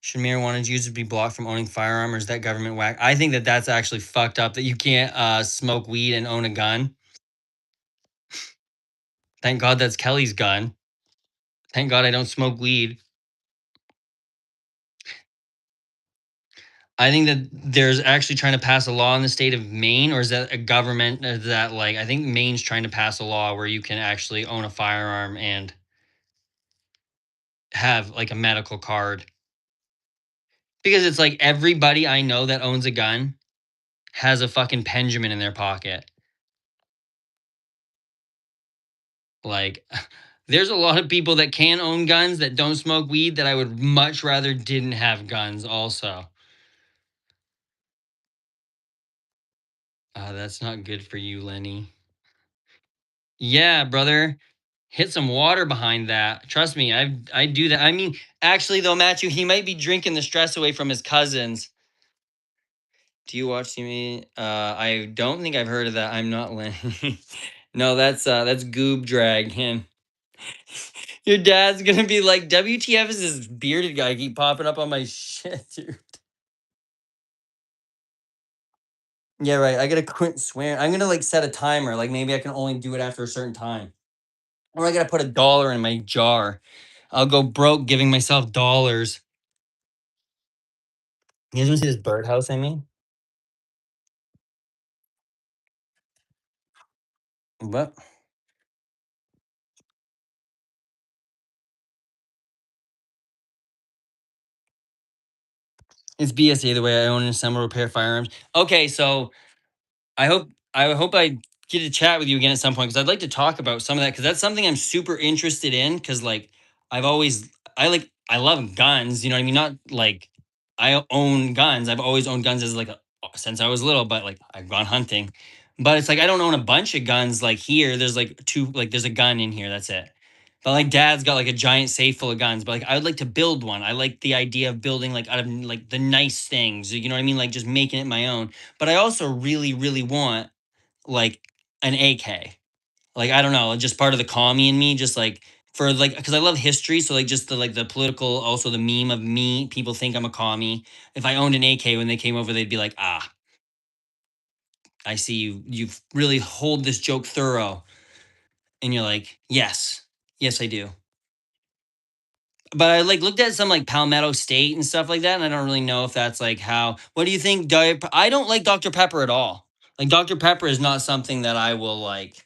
Should marijuana users be blocked from owning firearm, or is that government whack? I think that that's actually fucked up that you can't smoke weed and own a gun. Thank God that's Kelly's gun. Thank God I don't smoke weed. I think that there's actually trying to pass a law in the state of Maine, or is that a government that like I think Maine's trying to pass a law where you can actually own a firearm and have like a medical card. Because it's like everybody I know that owns a gun has a fucking Benjamin in their pocket. Like there's a lot of people that can own guns that don't smoke weed that I would much rather didn't have guns also. That's not good for you, Lenny. Yeah, brother. Hit some water behind that. Trust me, I do that. I mean, actually though, Matthew, he might be drinking the stress away from his cousins. Do you watch TV? I don't think I've heard of that. I'm not Lenny. No, that's Goob Drag him. Your dad's gonna be like, WTF is this bearded guy keep popping up on my shit, dude. Yeah, right. I gotta quit swearing. I'm gonna like set a timer. Like maybe I can only do it after a certain time. Or I gotta put $1 in my jar. I'll go broke giving myself dollars. You guys wanna see this birdhouse I mean? What? It's BS either way. I own and assemble repair firearms. Okay, so I hope I get to chat with you again at some point because I'd like to talk about some of that because that's something I'm super interested in because like I've always I love guns, you know what I mean? Not like I own guns. I've always owned guns as like since I was little, but like I've gone hunting. But it's like I don't own a bunch of guns like here. There's like two like there's a gun in here, that's it. But like dad's got like a giant safe full of guns. But like I would like to build one. I like the idea of building like out of like the nice things. You know what I mean? Like just making it my own. But I also really, really want like an AK. Like I don't know, just part of the commie in me, just like for like because I love history. So like just the like the political, also the meme of me. People think I'm a commie. If I owned an AK when they came over, they'd be like, ah, I see you. You've really hold this joke thorough, and you're like, yes, yes, I do. But I like looked at some like Palmetto State and stuff like that, and I don't really know if that's like how. What do you think? I don't like Dr Pepper at all. Like Dr Pepper is not something that I will like.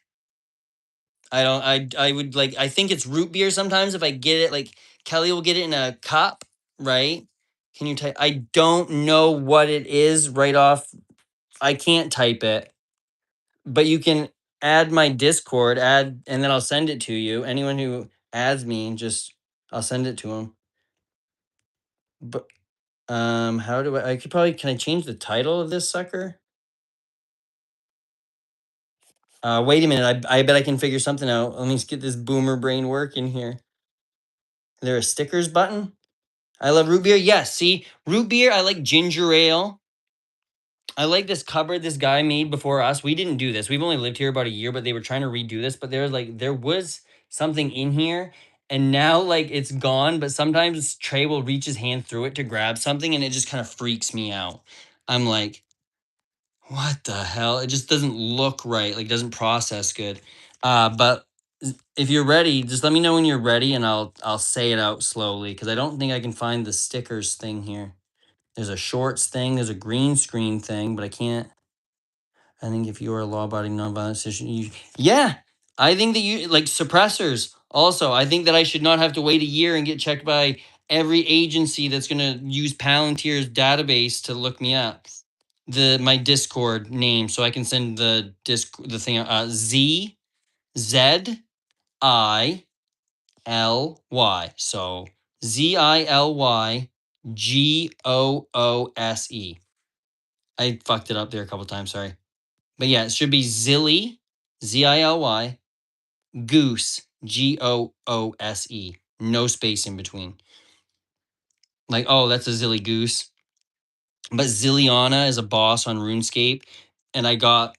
I don't. I would like. I think it's root beer sometimes if I get it. Like Kelly will get it in a cup, right? Can you type? I don't know what it is right off. I can't type it, but you can add my Discord. Add, and then I'll send it to you. Anyone who adds me, just I'll send it to them. But how do I could probably can I change the title of this sucker? Wait a minute. I bet I can figure something out. Let me just get this boomer brain working here. Is there a stickers button? I love root beer. Yes, see, root beer. I like ginger ale. I like this cupboard this guy made before us. We didn't do this. We've only lived here about a year, but they were trying to redo this. But there was something in here, and now like it's gone. But sometimes Trey will reach his hand through it to grab something, and it just kind of freaks me out. I'm like, what the hell? It just doesn't look right. Like doesn't process good. But if you're ready, just let me know when you're ready, and I'll say it out slowly because I don't think I can find the stickers thing here. There's a shorts thing. There's a green screen thing, but I can't. I think if you are a law-abiding nonviolent citizen, yeah. I think that you like suppressors. Also, I think that I should not have to wait a year and get checked by every agency that's going to use Palantir's database to look me up. My Discord name, so I can send the thing. ZILY. So ZILYGOOSE. I fucked it up there a couple times. Sorry. But yeah, it should be Zilly, ZILY, Goose, GOOSE. No space in between. Like, oh, that's a Zilly Goose. But Zilliana is a boss on RuneScape. And I got,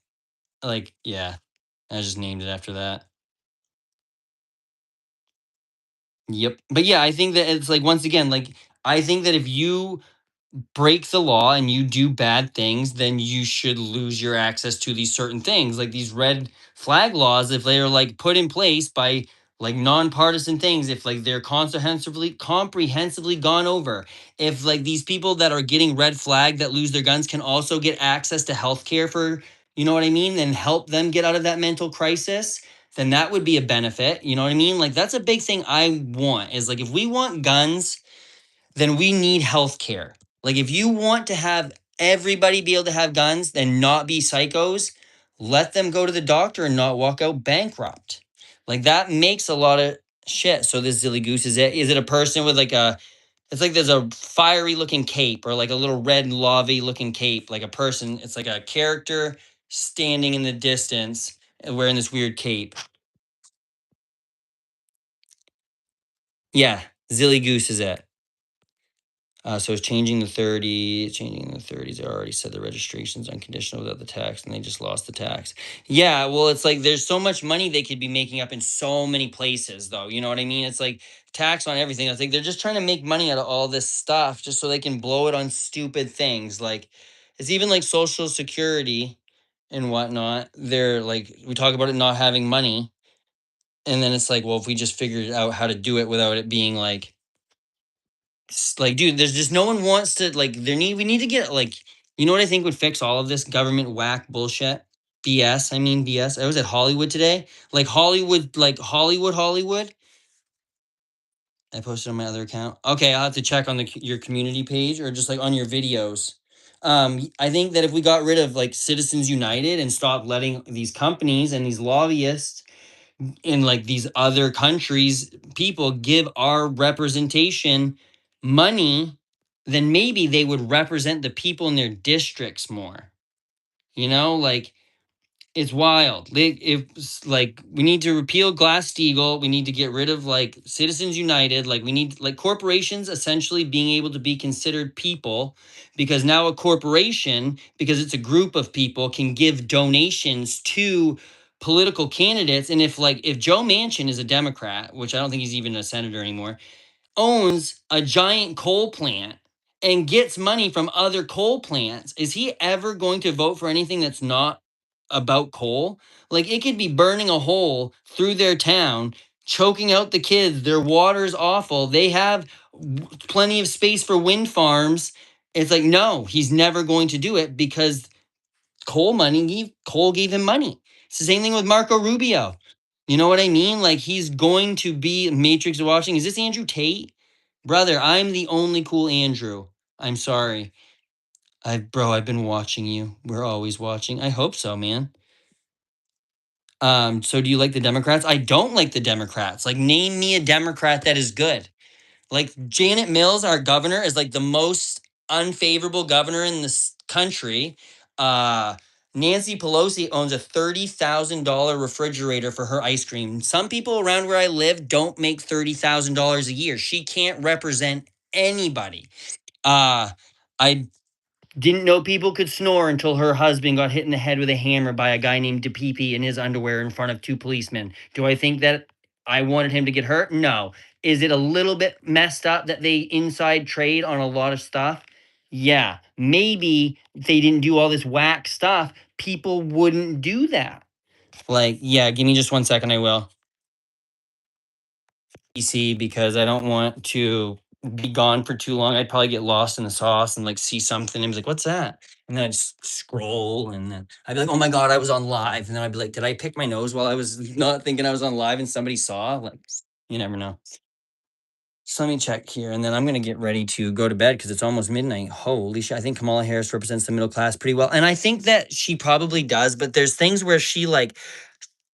like, yeah, I just named it after that. Yep. But yeah, I think that it's like, once again, like, I think that if you break the law and you do bad things, then you should lose your access to these certain things, like these red flag laws. If they are like put in place by like nonpartisan things, if like they're comprehensively gone over, if like these people that are getting red flag that lose their guns can also get access to healthcare for, you know what I mean, and help them get out of that mental crisis, then that would be a benefit. You know what I mean? Like that's a big thing I want is like if we want guns, then we need healthcare. Like if you want to have everybody be able to have guns, then not be psychos, let them go to the doctor and not walk out bankrupt. Like that makes a lot of shit. So this Zilly Goose is it? Is it a person with like a? It's like there's a fiery looking cape or like a little red lavy looking cape, like a person. It's like a character standing in the distance wearing this weird cape. Yeah, Zilly Goose is it. So it's changing the 30, changing the 30s. I already said the registration's unconditional without the tax, and they just lost the tax. Yeah, well, it's like there's so much money they could be making up in so many places, though. You know what I mean? It's like tax on everything. It's like they're just trying to make money out of all this stuff just so they can blow it on stupid things. Like it's even like Social Security and whatnot. They're like, we talk about it not having money. And then it's like, well, if we just figured out how to do it without it being like dude, there's just no one wants to like we need to get like, you know what I think would fix all of this government whack bullshit, BS. I was at Hollywood today, like Hollywood. I posted on my other account. Okay, I'll have to check on your community page or just like on your videos. I think that if we got rid of like Citizens United and stopped letting these companies and these lobbyists in like these other countries people give our representation money, then maybe they would represent the people in their districts more. You know, like it's wild. If like we need to repeal Glass-Steagall, we need to get rid of like Citizens United, like we need like corporations essentially being able to be considered people, because now a corporation, because it's a group of people, can give donations to political candidates. And if Joe Manchin is a Democrat, which I don't think he's even a senator anymore, owns a giant coal plant and gets money from other coal plants, is he ever going to vote for anything that's not about coal? Like, it could be burning a hole through their town, choking out the kids. Their water's awful. They have plenty of space for wind farms. It's like, no, he's never going to do it because coal gave him money. It's the same thing with Marco Rubio. You know what I mean? Like, he's going to be Matrix watching. Is this Andrew Tate? Brother, I'm the only cool Andrew. I'm sorry. I've been watching you. We're always watching. I hope so, man. So do you like the Democrats? I don't like the Democrats. Like, name me a Democrat that is good. Like, Janet Mills, our governor, is like the most unfavorable governor in this country. Uh, Nancy Pelosi owns a $30,000 refrigerator for her ice cream. Some people around where I live don't make $30,000 a year. She can't represent anybody. Uh, I didn't know people could snore until her husband got hit in the head with a hammer by a guy named DePepe in his underwear in front of two policemen. Do I think that I wanted him to get hurt? No. Is it a little bit messed up that they inside trade on a lot of stuff? Yeah. Maybe if they didn't do all this whack stuff, people wouldn't do that. Like, yeah, give me just 1 second. I will. PC because I don't want to be gone for too long. I'd probably get lost in the sauce and like see something and be like, what's that? And then I'd scroll and then I'd be like, oh my God, I was on live. And then I'd be like, did I pick my nose while I was not thinking I was on live and somebody saw? Like, you never know. So let me check here. And then I'm going to get ready to go to bed because it's almost midnight. Holy shit. I think Kamala Harris represents the middle class pretty well. And I think that she probably does, but there's things where she like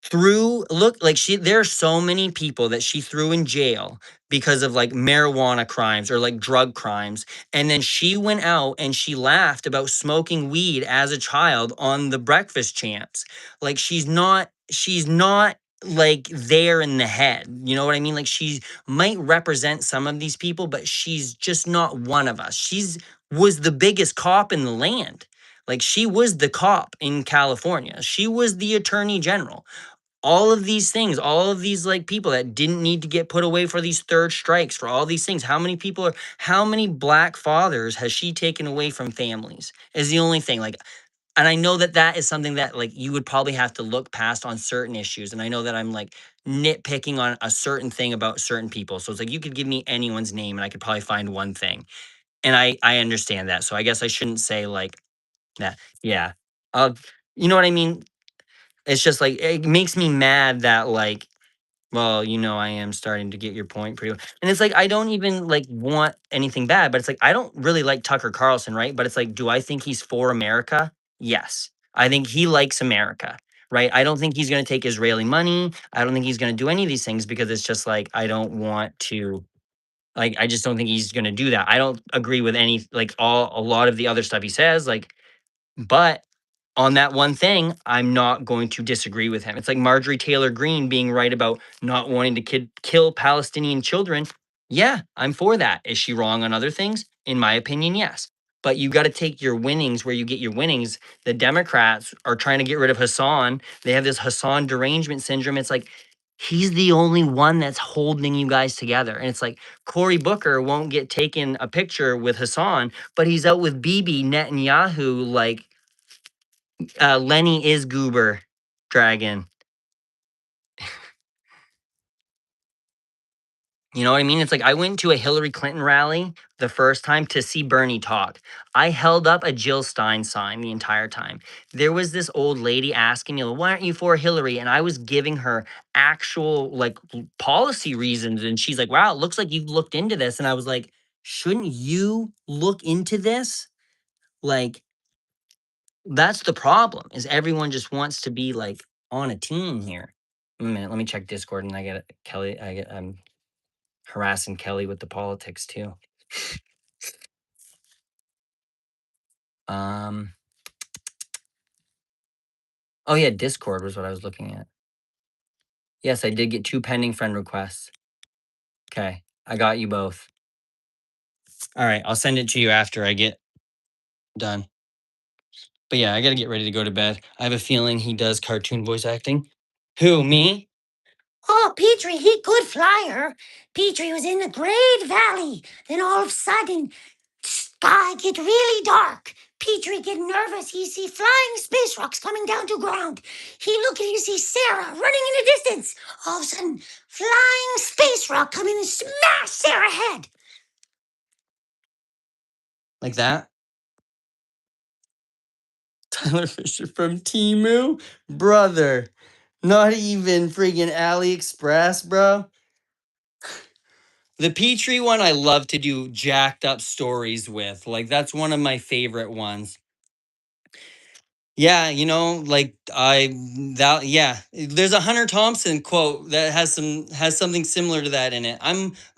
threw look like she there are so many people that she threw in jail because of like marijuana crimes or like drug crimes, and then she went out and she laughed about smoking weed as a child on the breakfast champs. Like, she's not like there in the head, you know what I mean? Like, she might represent some of these people, but she's just not one of us. She's was the biggest cop in the land. Like, she was the cop in California, she was the attorney general. All of these things, all of these like people that didn't need to get put away for these third strikes, for all these things. How many black fathers has she taken away from families? Is the only thing. Like, and I know that that is something that like you would probably have to look past on certain issues. And I know that I'm like nitpicking on a certain thing about certain people. So it's like you could give me anyone's name and I could probably find one thing. And I understand that. So I guess I shouldn't say like that. Yeah. Uh, you know what I mean? It's just like it makes me mad that like, well, I am starting to get your point pretty well. And it's like I don't even like want anything bad, but it's like I don't really like Tucker Carlson, right? But it's like, do I think he's for America? Yes. I think he likes America, right? I don't think he's going to take Israeli money. I don't think he's going to do any of these things because it's just like I don't want to like I just don't think he's going to do that. I don't agree with any like all a lot of the other stuff he says like, but on that one thing, I'm not going to disagree with him. It's like Marjorie Taylor Greene being right about not wanting to kill Palestinian children. Yeah, I'm for that. Is she wrong on other things? In my opinion, yes. But you got to take your winnings where you get your winnings. The Democrats are trying to get rid of Hassan. They have this Hassan derangement syndrome. It's like he's the only one that's holding you guys together. And it's like Cory Booker won't get taken a picture with Hassan, but he's out with Bibi Netanyahu like Lenny is Goober Dragon. You know what I mean? It's like I went to a Hillary Clinton rally the first time to see Bernie talk. I held up a Jill Stein sign the entire time. There was this old lady asking me, "Why aren't you for Hillary?" And I was giving her actual like policy reasons. And she's like, "Wow, it looks like you've looked into this." And I was like, "Shouldn't you look into this?" Like, that's the problem is everyone just wants to be like on a team here. A minute, let me check Discord and I get it. Kelly. I'm harassing Kelly with the politics too. Um. Oh yeah, Discord was what I was looking at. Yes, I did get 2 pending friend requests. Okay, I got you both. All right, I'll send it to you after I get done. But yeah, I gotta get ready to go to bed. I have a feeling he does cartoon voice acting. Who, me? Oh, Petrie, he could fly her. Petrie was in the Great Valley. Then all of a sudden, sky get really dark. Petrie get nervous. He see flying space rocks coming down to ground. He look and he see Sarah running in the distance. All of a sudden, flying space rock come in and smash Sarah head. Like that? Tyler Fisher from Timu? Brother. Not even freaking AliExpress, bro. The Petrie one I love to do jacked up stories with. Like that's one of my favorite ones. Yeah, like yeah. There's a Hunter Thompson quote that has something similar to that in it.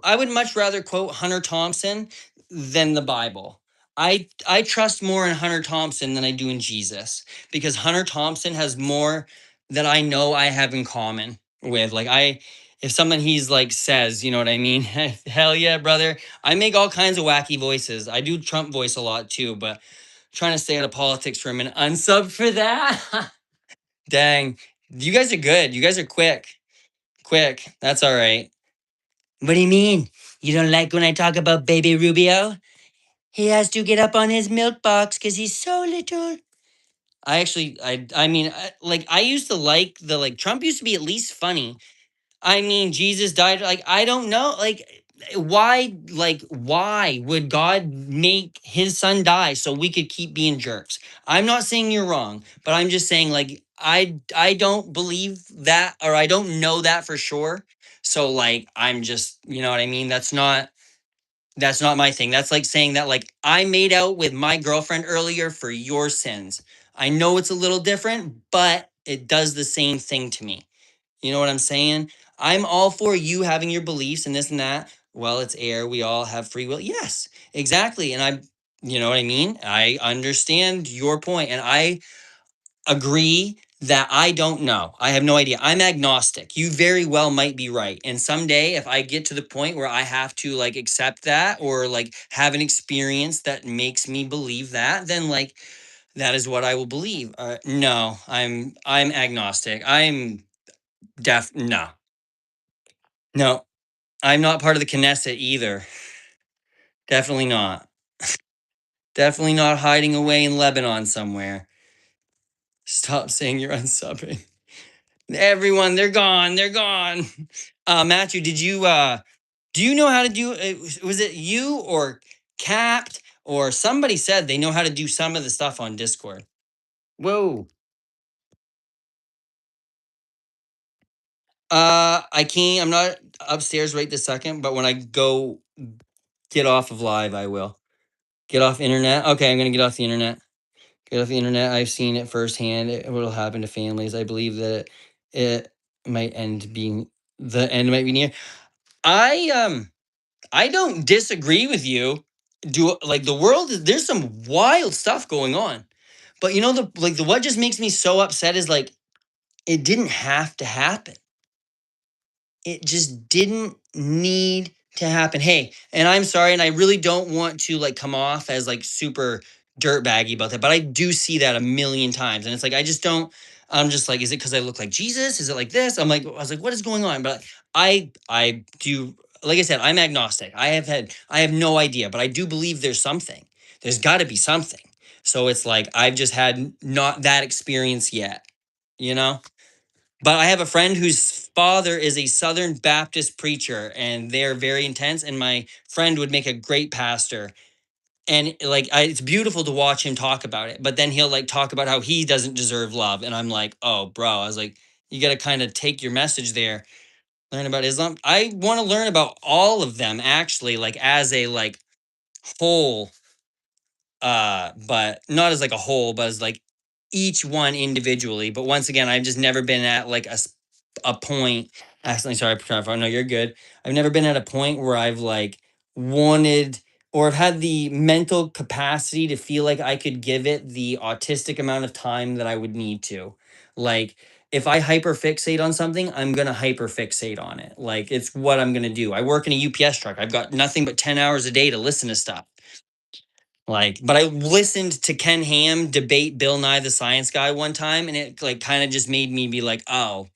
I would much rather quote Hunter Thompson than the Bible. I trust more in Hunter Thompson than I do in Jesus because Hunter Thompson has more that I know I have in common with. Like if someone he's like says, you know what I mean? Hell yeah, brother. I make all kinds of wacky voices. I do Trump voice a lot too, but trying to stay out of politics for a minute. Unsub for that? Dang. You guys are good. You guys are quick. Quick. That's all right. What do you mean? You don't like when I talk about baby Rubio? He has to get up on his milk box because he's so little. I actually, I mean, like, I used to like Trump used to be at least funny. I mean, Jesus died. Like, I don't know. Why would God make his son die so we could keep being jerks? I'm not saying you're wrong, but I'm just saying, like, I don't believe that, or I don't know that for sure. So, like, I'm just, you know what I mean? That's not my thing. That's like saying that, like, I made out with my girlfriend earlier for your sins. I know it's a little different, but it does the same thing to me. You know what I'm saying? I'm all for you having your beliefs and this and that. Well, it's air. We all have free will. Yes, exactly. And you know what I mean? I understand your point, and I agree that I don't know. I have no idea. I'm agnostic. You very well might be right. And someday, if I get to the point where I have to like accept that or like have an experience that makes me believe that, then like that is what I will believe. No, I'm agnostic. I'm no. No, I'm not part of the Knesset either. Definitely not. Definitely not hiding away in Lebanon somewhere. Stop saying you're unsubbing. Everyone, they're gone. They're gone. Matthew, do you know how to do was it you or Capped or somebody said they know how to do some of the stuff on Discord? Whoa. I can't. I'm not upstairs right this second, but when I go get off of live, I will. Get off internet. Okay, I'm gonna get off the internet. Get off the internet. I've seen it firsthand. What'll happen to families. I believe that it might end being the end might be near. I I don't disagree with you. Do like the world there's some wild stuff going on. But the what just makes me so upset is like it didn't have to happen. It just didn't need to happen. Hey, and I'm sorry, and I really don't want to like come off as like super dirtbaggy about that, but I do see that a million times, and it's like I just don't. I'm just like, is it because I look like Jesus? Is it like this? I was like, what is going on? But I do. Like I said, I'm agnostic. I have no idea, but I do believe there's something. There's got to be something. So it's like I've just had not that experience yet, you know. But I have a friend whose father is a Southern Baptist preacher, and they're very intense. And my friend would make a great pastor. And like, it's beautiful to watch him talk about it. But then he'll like talk about how he doesn't deserve love, and I'm like, oh, bro. I was like, you got to kind of take your message there, learn about Islam. I want to learn about all of them actually, like as a like whole, but not as like a whole, but as like each one individually. But once again, I've just never been at like a point. Actually, sorry, Petrov. No, you're good. I've never been at a point where I've like wanted or have had the mental capacity to feel like I could give it the autistic amount of time that I would need to. Like, if I hyperfixate on something, I'm gonna hyperfixate on it. Like, it's what I'm gonna do. I work in a UPS truck. I've got nothing but 10 hours a day to listen to stuff. Like, but I listened to Ken Ham debate Bill Nye the Science Guy one time, and it like kind of just made me be like, oh,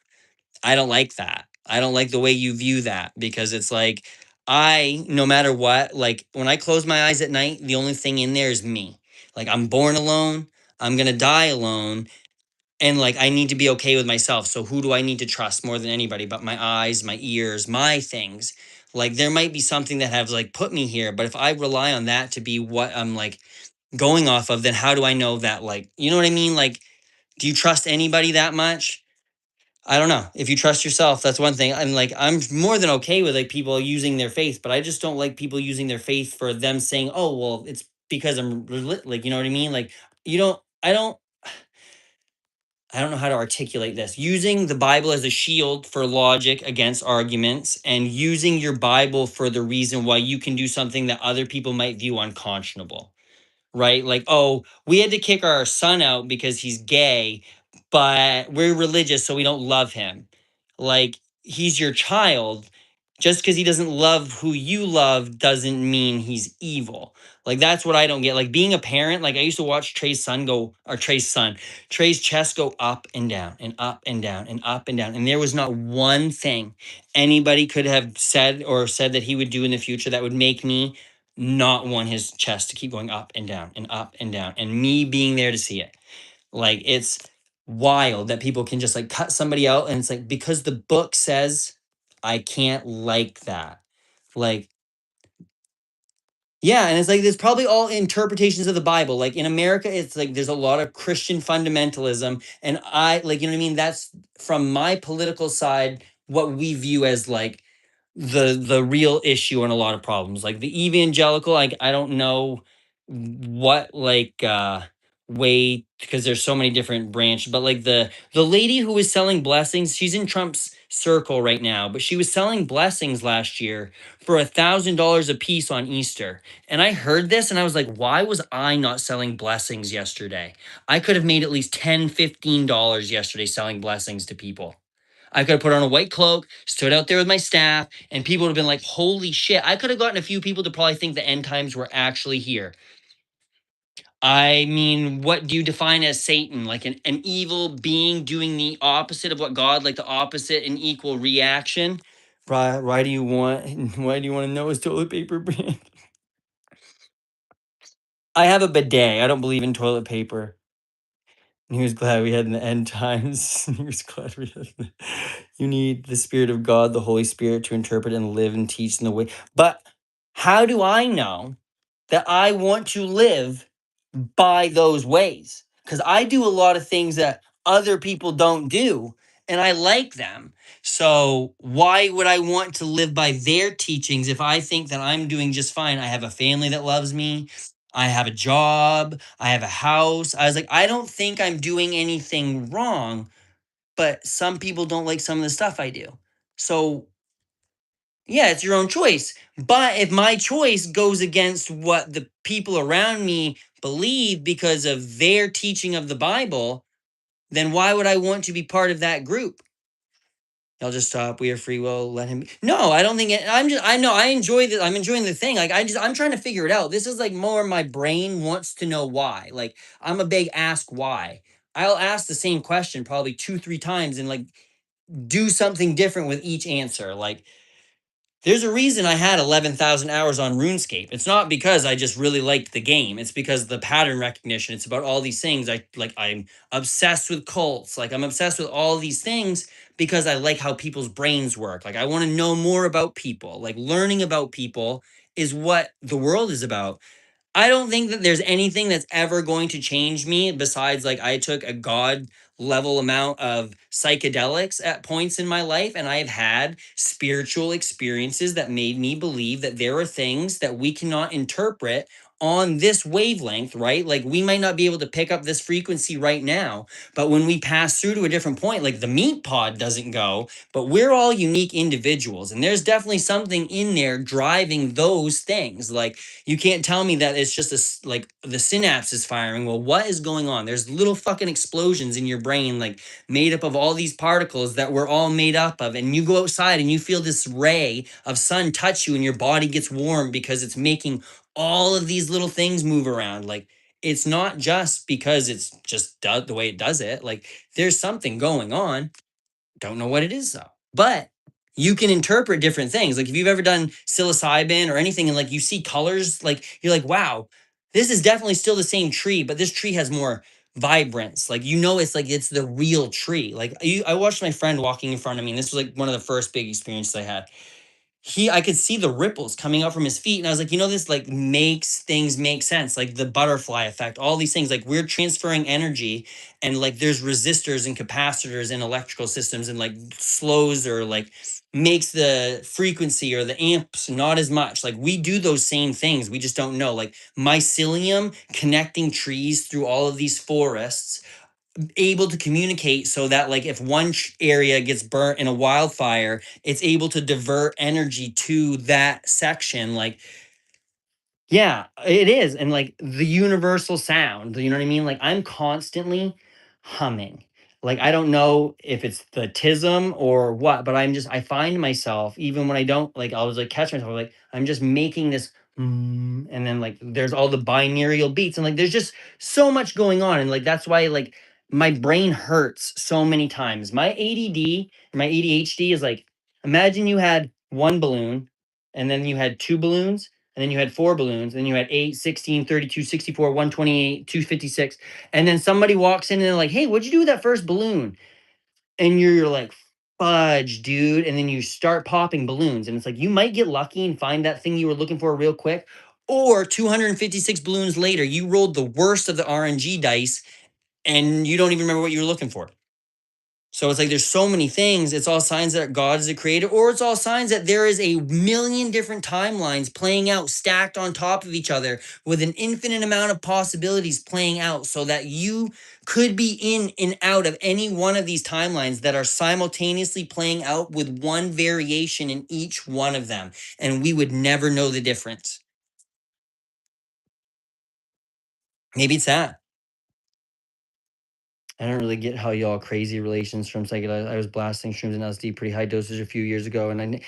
I don't like that. I don't like the way you view that, because it's like no matter what, like when I close my eyes at night, the only thing in there is me. Like I'm born alone, I'm gonna die alone, and like I need to be okay with myself. So who do I need to trust more than anybody but my eyes, my ears, my things? Like there might be something that has like put me here, but if I rely on that to be what I'm like going off of, then how do I know that, like, you know what I mean? Like, do you trust anybody that much? I don't know. If you trust yourself, that's one thing. I'm like, I'm more than okay with like people using their faith, but I just don't like people using their faith for them saying, "Oh, well, it's because like, you know what I mean?" Like, you don't. I don't know how to articulate this. Using the Bible as a shield for logic against arguments, and using your Bible for the reason why you can do something that other people might view unconscionable, right? Like, oh, we had to kick our son out because he's gay, but we're religious, so we don't love him. Like, he's your child. Just because he doesn't love who you love doesn't mean he's evil. Like, that's what I don't get. Like, being a parent, like, I used to watch Trey's chest go up and down and up and down and up and down. And there was not one thing anybody could have said that he would do in the future that would make me not want his chest to keep going up and down and up and down, and me being there to see it. Like, it's wild that people can just like cut somebody out, and it's like because the book says I can't like that. Like, yeah, and it's like there's probably all interpretations of the Bible. Like in America, it's like there's a lot of Christian fundamentalism, and I like, you know what I mean? That's from my political side what we view as like the real issue in a lot of problems. Like the evangelical, like I don't know what like way, because there's so many different branches, but like the lady who was selling blessings, she's in Trump's circle right now, but she was selling blessings last year for $1,000 a piece on Easter. And I heard this and I was like, why was I not selling blessings yesterday? I could have made at least $10, $15 yesterday selling blessings to people. I could have put on a white cloak, stood out there with my staff, and people would have been like, holy shit. I could have gotten a few people to probably think the end times were actually here. I mean, what do you define as Satan? Like an evil being doing the opposite of what God, like the opposite and equal reaction? Why do you want why do you want to know his toilet paper brand? I have a bidet. I don't believe in toilet paper. And he was glad we had in the end times. He was glad we had. You need the Spirit of God, the Holy Spirit, to interpret and live and teach in the way. But how do I know that I want to live by those ways? Because I do a lot of things that other people don't do, and I like them. So why would I want to live by their teachings if I think that I'm doing just fine? I have a family that loves me. I have a job. I have a house. I was like, I don't think I'm doing anything wrong, but some people don't like some of the stuff I do. So yeah, it's your own choice. But if my choice goes against what the people around me believe because of their teaching of the Bible, then why would I want to be part of that group? I'll just stop. We have free will. Let him be. No, I don't think it. I know. I enjoy the. I'm enjoying the thing. Like, I'm trying to figure it out. This is like more my brain wants to know why. Like, I'm a big ask why. I'll ask the same question probably 2, 3 times and like do something different with each answer. Like, there's a reason I had 11,000 hours on RuneScape. It's not because I just really liked the game. It's because the pattern recognition. It's about all these things. I'm obsessed with cults. Like I'm obsessed with all these things because I like how people's brains work. Like I want to know more about people. Like learning about people is what the world is about. I don't think that there's anything that's ever going to change me besides like I took a god level amount of psychedelics at points in my life, and I've had spiritual experiences that made me believe that there are things that we cannot interpret on this wavelength, right? Like we might not be able to pick up this frequency right now, but when we pass through to a different point, like the meat pod doesn't go, but we're all unique individuals, and there's definitely something in there driving those things. Like you can't tell me that it's just like the synapse is firing. Well, what is going on? There's little fucking explosions in your brain brain, like made up of all these particles that we're all made up of. And you go outside and you feel this ray of sun touch you and your body gets warm because it's making all of these little things move around. Like it's not just because it's just the way it does it. Like there's something going on. Don't know what it is though. But you can interpret different things. Like if you've ever done psilocybin or anything and like you see colors, like you're like, wow, this is definitely still the same tree, but this tree has more vibrance. Like you know it's like it's the real tree. Like I watched my friend walking in front of me, and this was like one of the first big experiences I had. I could see the ripples coming up from his feet, and I was like, you know, this like makes things make sense, like the butterfly effect, all these things. Like we're transferring energy, and like there's resistors and capacitors in electrical systems, and like slows or like makes the frequency or the amps not as much. Like we do those same things, we just don't know. Like mycelium connecting trees through all of these forests, able to communicate so that like if one area gets burnt in a wildfire, it's able to divert energy to that section. Like yeah, it is. And like the universal sound, you know what I mean? Like I'm constantly humming. Like I don't know if it's the tism or what, but I find myself, even when I don't, like I'll just like catch myself, like I'm just making this and then like there's all the binaural beats and like there's just so much going on. And like that's why like my brain hurts so many times. My ADD, my ADHD is like, imagine you had one balloon and then you had two balloons and then you had four balloons, and then you had 8, 16, 32, 64, 128, 256. And then somebody walks in and they're like, hey, what'd you do with that first balloon? And you're like, fudge, dude. And then you start popping balloons. And it's like, you might get lucky and find that thing you were looking for real quick. Or 256 balloons later, you rolled the worst of the RNG dice and you don't even remember what you were looking for. So it's like there's so many things. It's all signs that God is the creator, or it's all signs that there is a million different timelines playing out, stacked on top of each other, with an infinite amount of possibilities playing out, so that you could be in and out of any one of these timelines that are simultaneously playing out with one variation in each one of them. And we would never know the difference. Maybe it's that. I don't really get how y'all crazy relations from psychedelics. I was blasting shrooms and LSD pretty high dosage a few years ago, and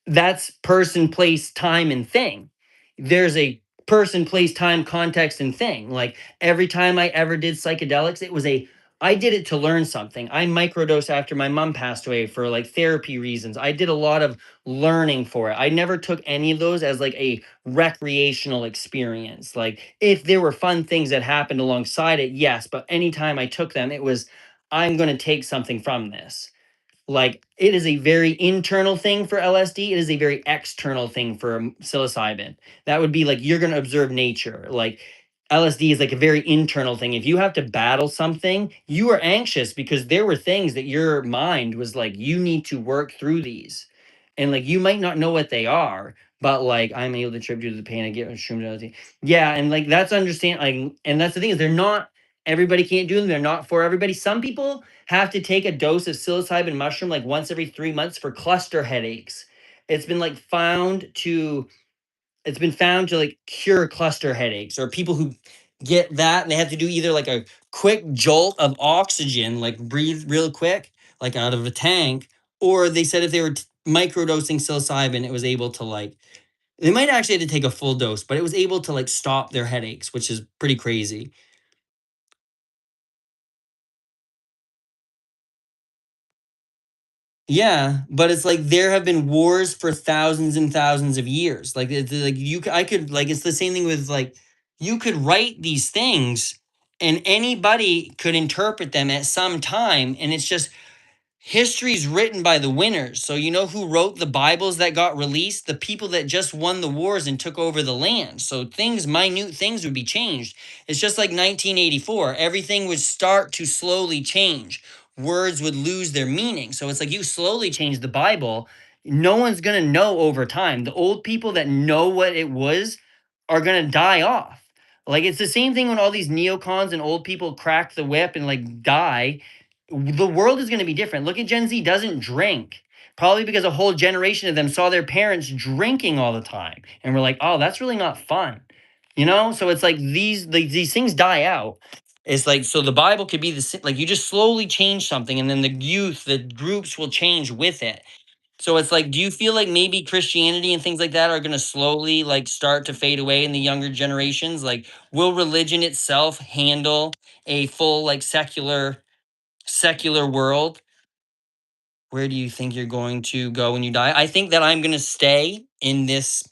that's person, place, time, and thing. There's a person, place, time, context, and thing. Like every time I ever did psychedelics, I did it to learn something. I microdosed after my mom passed away for like therapy reasons. I did a lot of learning for it. I never took any of those as like a recreational experience. Like if there were fun things that happened alongside it, yes, but anytime I took them, it was, I'm going to take something from this. Like it is a very internal thing for LSD. It is a very external thing for psilocybin. That would be like you're going to observe nature. Like LSD is like a very internal thing. If you have to battle something, you are anxious because there were things that your mind was like, you need to work through these. And like you might not know what they are, but like I'm able to trip due to the pain I get with shrooms and LSD. Yeah, and like that's understand like and that's the thing is they're not everybody can't do them. They're not for everybody. Some people have to take a dose of psilocybin mushroom like once every 3 months for cluster headaches. It's been like found to it's been found to like cure cluster headaches, or people who get that and they have to do either like a quick jolt of oxygen, like breathe real quick, like out of a tank, or they said if they were microdosing psilocybin, it was able to like they might actually have to take a full dose, but it was able to like stop their headaches, which is pretty crazy. Yeah, but it's like there have been wars for thousands and thousands of years. Like it's like I could like it's the same thing with like you could write these things and anybody could interpret them at some time, and it's just history's written by the winners. So you know who wrote the Bibles that got released? The people that just won the wars and took over the land. So minute things would be changed. It's just like 1984. Everything would start to slowly change. Words would lose their meaning. So it's like you slowly change the Bible. No one's going to know over time. The old people that know what it was are going to die off. Like it's the same thing when all these neocons and old people crack the whip and like die. The world is going to be different. Look at Gen Z doesn't drink. Probably because a whole generation of them saw their parents drinking all the time and we're like, "Oh, that's really not fun." You know? So it's like these things die out. It's like, so the Bible could be like you just slowly change something, and then the youth, the groups will change with it. So it's like, do you feel like maybe Christianity and things like that are going to slowly like start to fade away in the younger generations? Like, will religion itself handle a full like secular world? Where do you think you're going to go when you die? I think that I'm going to stay in this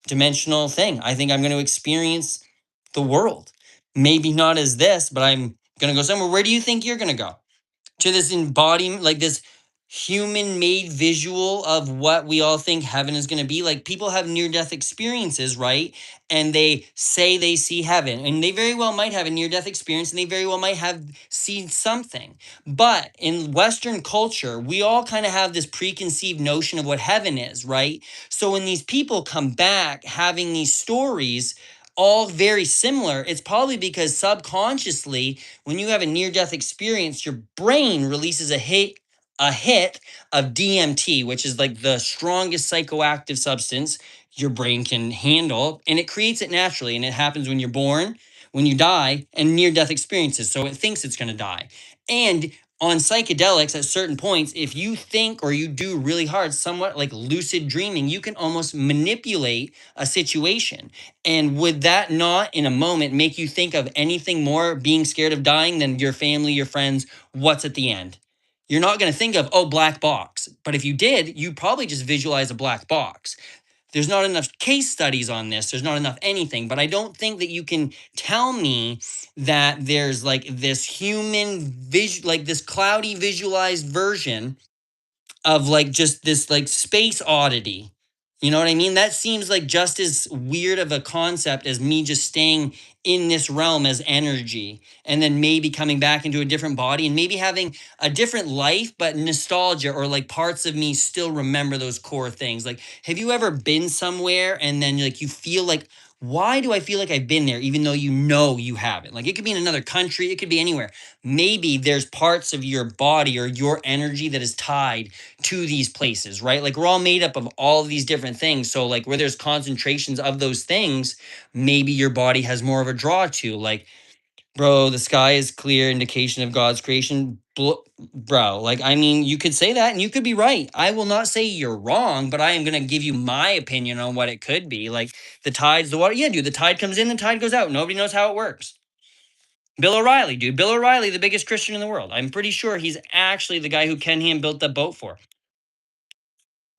dimensional thing. I think I'm going to experience the world. Maybe not as this, but I'm going to go somewhere. Where do you think you're going to go? To this embodiment, like this human made visual of what we all think heaven is going to be. Like, people have near death experiences, right? And they say they see heaven, and they very well might have a near death experience, and they very well might have seen something. But in Western culture, we all kind of have this preconceived notion of what heaven is, right? So when these people come back having these stories, all very similar, it's probably because subconsciously, when you have a near death experience, your brain releases a hit of DMT, which is like the strongest psychoactive substance your brain can handle, and it creates it naturally. And it happens when you're born, when you die, and near death experiences. So it thinks it's going to die. And on psychedelics, at certain points, if you think or you do really hard, somewhat like lucid dreaming, you can almost manipulate a situation. And would that not, in a moment, make you think of anything more being scared of dying than your family, your friends, what's at the end? You're not going to think of, oh, black box. But if you did, you probably just visualize a black box. There's not enough case studies on this. There's not enough anything. But I don't think that you can tell me that there's like this like this cloudy visualized version of like just this like space oddity. You know what I mean? That seems like just as weird of a concept as me just staying in this realm as energy and then maybe coming back into a different body and maybe having a different life, but nostalgia or like parts of me still remember those core things. Like, have you ever been somewhere and then like you feel like, why do I feel like I've been there, even though you know you haven't? Like, it could be in another country, it could be anywhere. Maybe there's parts of your body or your energy that is tied to these places, right? Like, we're all made up of all of these different things. So like where there's concentrations of those things, maybe your body has more of a draw to. Like, bro, the sky is clear indication of God's creation. Bro, like, I mean, you could say that and you could be right. I will not say you're wrong, but I am going to give you my opinion on what it could be. Like, the tides, the water. Yeah, dude, the tide comes in, the tide goes out. Nobody knows how it works. Bill O'Reilly, dude. Bill O'Reilly, the biggest Christian in the world. I'm pretty sure he's actually the guy who Ken Ham built the boat for.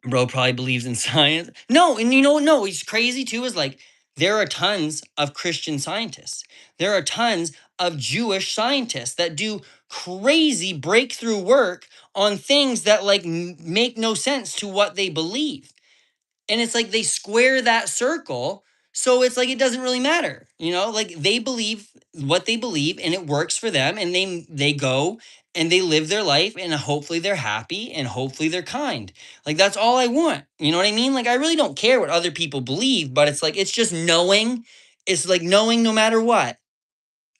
Bro probably believes in science. No, and you know, no, he's crazy too. Is like, there are tons of Christian scientists. There are tons of Jewish scientists that do crazy breakthrough work on things that like make no sense to what they believe. And it's like they square that circle. So it's like it doesn't really matter. You know, like they believe what they believe and it works for them, and they go and they live their life, and hopefully they're happy and hopefully they're kind. Like, that's all I want. You know what I mean? Like, I really don't care what other people believe, but it's like it's just knowing. It's like knowing no matter what.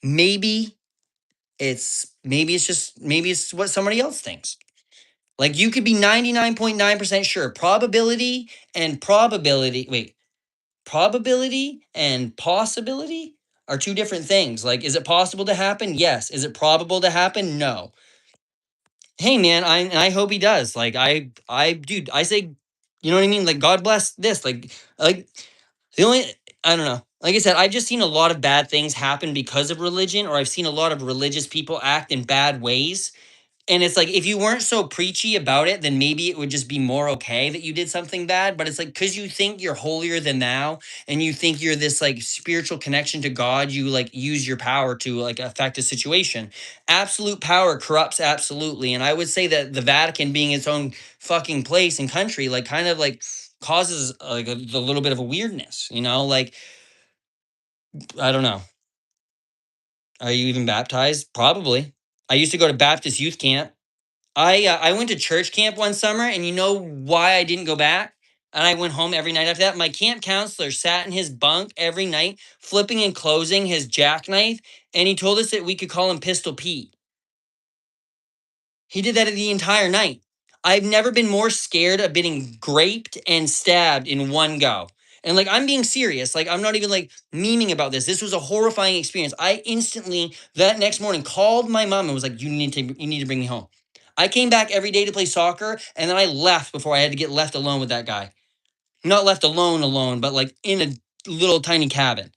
Maybe maybe it's what somebody else thinks. Like, you could be 99.9% sure. Probability and possibility are two different things. Like, is it possible to happen? Yes. Is it probable to happen? No. Hey man, I hope he does. Like, dude, I say, you know what I mean? Like, God bless this. Like the only, I don't know. Like I said, I've just seen a lot of bad things happen because of religion, or I've seen a lot of religious people act in bad ways. And it's like, if you weren't so preachy about it, then maybe it would just be more okay that you did something bad. But it's like, because you think you're holier than thou and you think you're this like spiritual connection to God, you like use your power to like affect a situation. Absolute power corrupts absolutely. And I would say that the Vatican being its own fucking place and country, like, kind of like causes like the little bit of a weirdness, you know? Like, I don't know. Are you even baptized? Probably. I used to go to Baptist youth camp. I went to church camp one summer, and you know why I didn't go back? And I went home every night after that. My camp counselor sat in his bunk every night, flipping and closing his jackknife, and he told us that we could call him Pistol Pete. He did that the entire night. I've never been more scared of being graped and stabbed in one go. And like I'm being serious. Like I'm not even like memeing about this. This was a horrifying experience. I instantly that next morning called my mom and was like, you need to bring me home. I came back every day to play soccer, and then I left before I had to get left alone with that guy. Not left alone, but like in a little tiny cabin.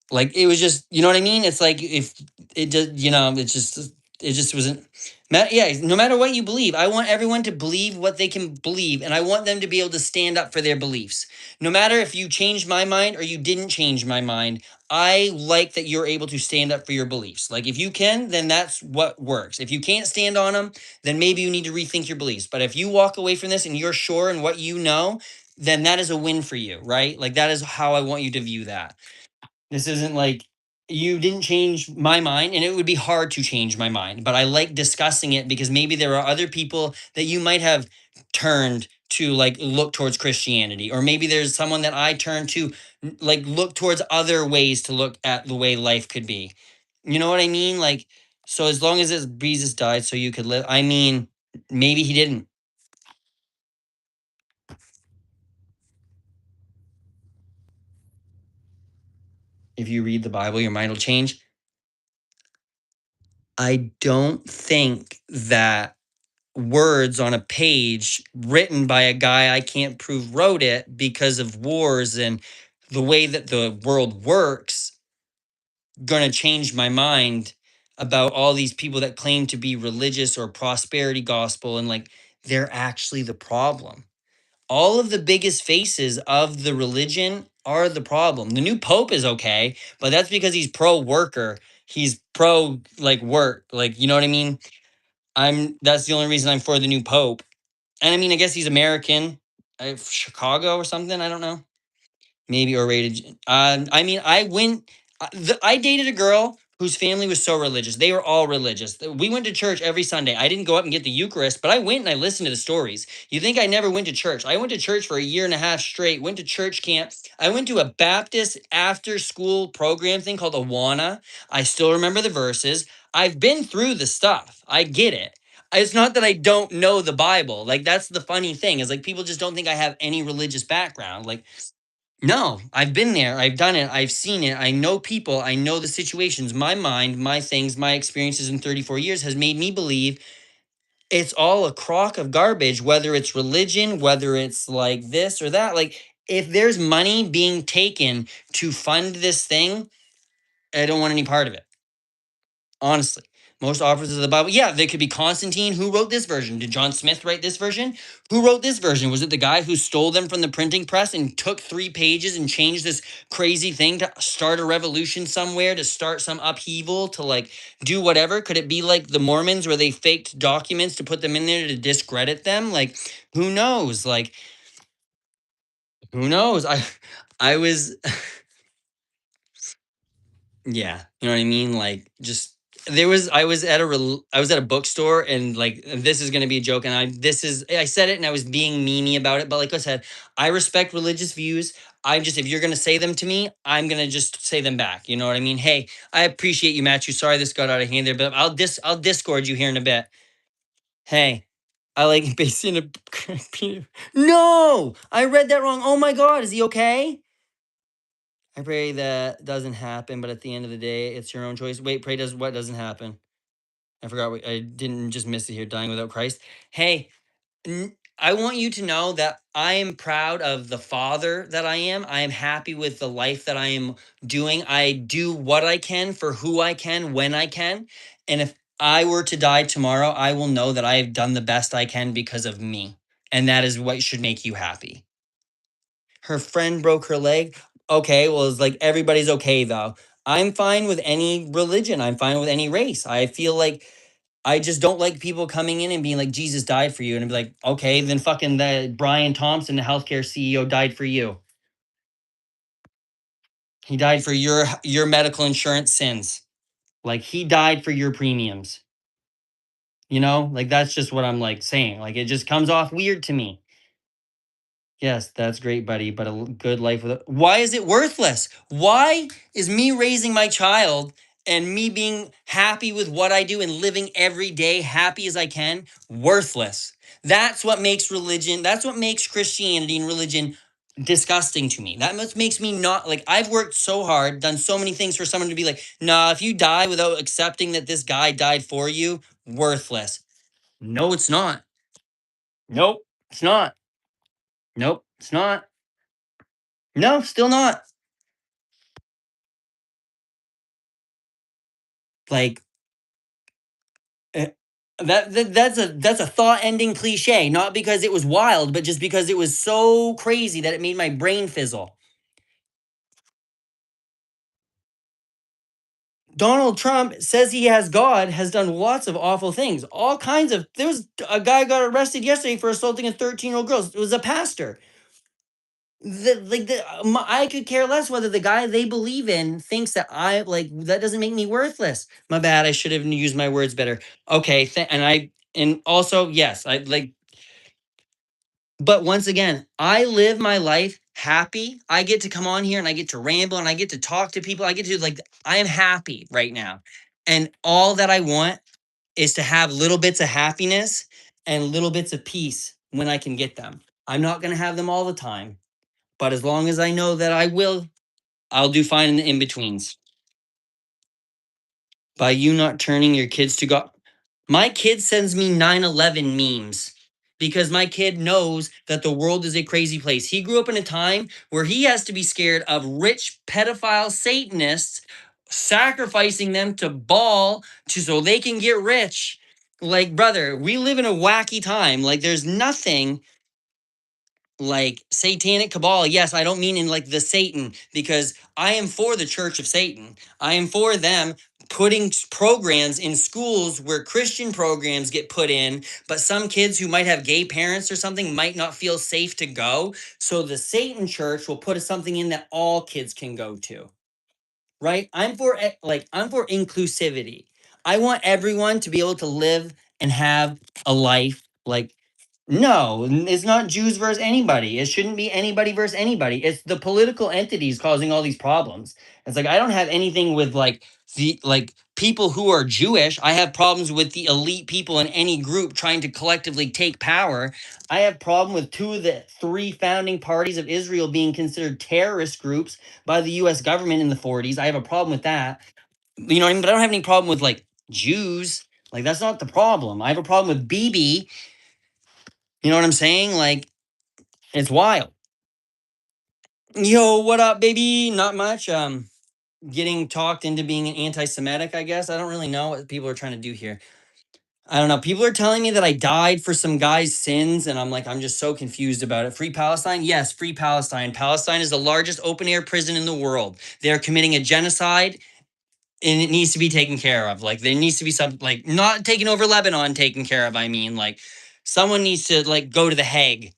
Like it was just, you know what I mean? It's like if it just, it just wasn't. Yeah, no matter what you believe, I want everyone to believe what they can believe, and I want them to be able to stand up for their beliefs. No matter if you changed my mind or you didn't change my mind, I like that you're able to stand up for your beliefs. Like if you can, then that's what works. If you can't stand on them, then maybe you need to rethink your beliefs. But if you walk away from this and you're sure in what you know, then that is a win for you, right? Like that is how I want you to view that. This isn't like you didn't change my mind, and it would be hard to change my mind, but I like discussing it because maybe there are other people that you might have turned to like look towards Christianity, or maybe there's someone that I turn to like look towards other ways to look at the way life could be. You know what I mean? Like, so as long as it's Jesus died so you could live, I mean, maybe he didn't. If you read the Bible, your mind will change. I don't think that words on a page written by a guy I can't prove wrote it because of wars and the way that the world works going to change my mind about all these people that claim to be religious or prosperity gospel, and like they're actually the problem. All of the biggest faces of the religion are the problem. The new pope is okay, but that's because he's pro worker. He's pro like work, like you know what I mean? That's the only reason I'm for the new pope. And I mean, I guess he's American, Chicago or something. I don't know, maybe or rated. I mean, I dated a girl whose family was so religious. They were all religious. We went to church every Sunday. I didn't go up and get the Eucharist, but I went and I listened to the stories. You think I never went to church? I went to church for a year and a half straight. Went to church camp. I went to a Baptist after school program thing called Awana. I still remember the verses. I've been through the stuff. I get it. It's not that I don't know the Bible. Like that's the funny thing is like people just don't think I have any religious background. Like no, I've been there. I've done it. I've seen it. I know people. I know the situations. My mind, my things, my experiences in 34 years has made me believe it's all a crock of garbage, whether it's religion, whether it's like this or that. Like, if there's money being taken to fund this thing, I don't want any part of it. Honestly, most authors of the Bible, yeah, they could be Constantine. Who wrote this version? Did John Smith write this version? Who wrote this version? Was it the guy who stole them from the printing press and took 3 pages and changed this crazy thing to start a revolution somewhere, to start some upheaval, to like do whatever? Could it be like the Mormons where they faked documents to put them in there to discredit them? Like, who knows? Like, who knows? I was Yeah, you know what I mean? Like just I was at a bookstore, and like this is gonna be a joke, and I said it and I was being meany about it, but like I said, I respect religious views. I'm just if you're gonna say them to me, I'm gonna just say them back. You know what I mean? Hey, I appreciate you, Matthew. Sorry this got out of hand there, but I'll discord you here in a bit. Hey, I like based in a No! I read that wrong. Oh my god, is he okay? I pray that doesn't happen, but at the end of the day, it's your own choice. Wait, pray does what doesn't happen? I forgot. I didn't just miss it here. Dying without Christ. Hey, I want you to know that I am proud of the father that I am. I am happy with the life that I am doing. I do what I can for who I can when I can. And if I were to die tomorrow, I will know that I have done the best I can because of me. And that is what should make you happy. Her friend broke her leg. Okay, well, it's like everybody's okay though. I'm fine with any religion. I'm fine with any race. I feel like I just don't like people coming in and being like, Jesus died for you. And I'd be like, okay, then fucking the Brian Thompson, the healthcare CEO, died for you. He died for your medical insurance sins. Like he died for your premiums. You know, like that's just what I'm like saying. Like it just comes off weird to me. Yes, that's great, buddy, but good life with Why is it worthless? Why is me raising my child and me being happy with what I do and living every day happy as I can worthless? That's what makes religion, that's what makes Christianity and religion disgusting to me. That makes me not like I've worked so hard, done so many things for someone to be like, nah, if you die without accepting that this guy died for you, worthless. No, it's not. Nope, it's not. Nope, it's not. No, still not. Like eh, that's a thought ending cliche, not because it was wild, but just because it was so crazy that it made my brain fizzle. Donald Trump says he has God, has done lots of awful things. All kinds of. There was a guy got arrested yesterday for assaulting a 13-year-old girl. It was a pastor. I could care less whether the guy they believe in thinks that I like that doesn't make me worthless. My bad. I should have used my words better. Okay, and also yes, I like. But once again, I live my life happy. I get to come on here and I get to ramble and I get to talk to people. I get to like I am happy right now, and all that I want is to have little bits of happiness and little bits of peace when I can get them. I'm not going to have them all the time, but as long as I know that I will, I'll do fine in the in betweens. By you not turning your kids to God. My kid sends me 9/11 memes because my kid knows that the world is a crazy place. He grew up in a time where he has to be scared of rich pedophile Satanists sacrificing them to Baal to so they can get rich. Like, brother, we live in a wacky time. Like, there's nothing like satanic cabal. Yes, I don't mean in like the Satan, because I am for the Church of Satan. I am for them putting programs in schools where Christian programs get put in, but some kids who might have gay parents or something might not feel safe to go. So the Satan church will put something in that all kids can go to. Right? I'm for inclusivity. I want everyone to be able to live and have a life like no, it's not Jews versus anybody. It shouldn't be anybody versus anybody. It's the political entities causing all these problems. It's like I don't have anything with like the like people who are Jewish. I have problems with the elite people in any group trying to collectively take power. I have problem with two of the three founding parties of Israel being considered terrorist groups by the US government in the 40s. I have a problem with that. You know what I mean? But I don't have any problem with like Jews. Like that's not the problem. I have a problem with BB. You know what I'm saying? Like it's wild. Yo, what up, baby? Not much. Getting talked into being an anti-Semitic, I guess. I don't really know what people are trying to do here. I don't know. People are telling me that I died for some guy's sins, and I'm like, I'm just so confused about it. Free Palestine? Yes, free Palestine. Palestine is the largest open-air prison in the world. They are committing a genocide, and it needs to be taken care of. Like, there needs to be some, like, not taking over Lebanon taken care of. I mean, like, someone needs to, like, go to the Hague.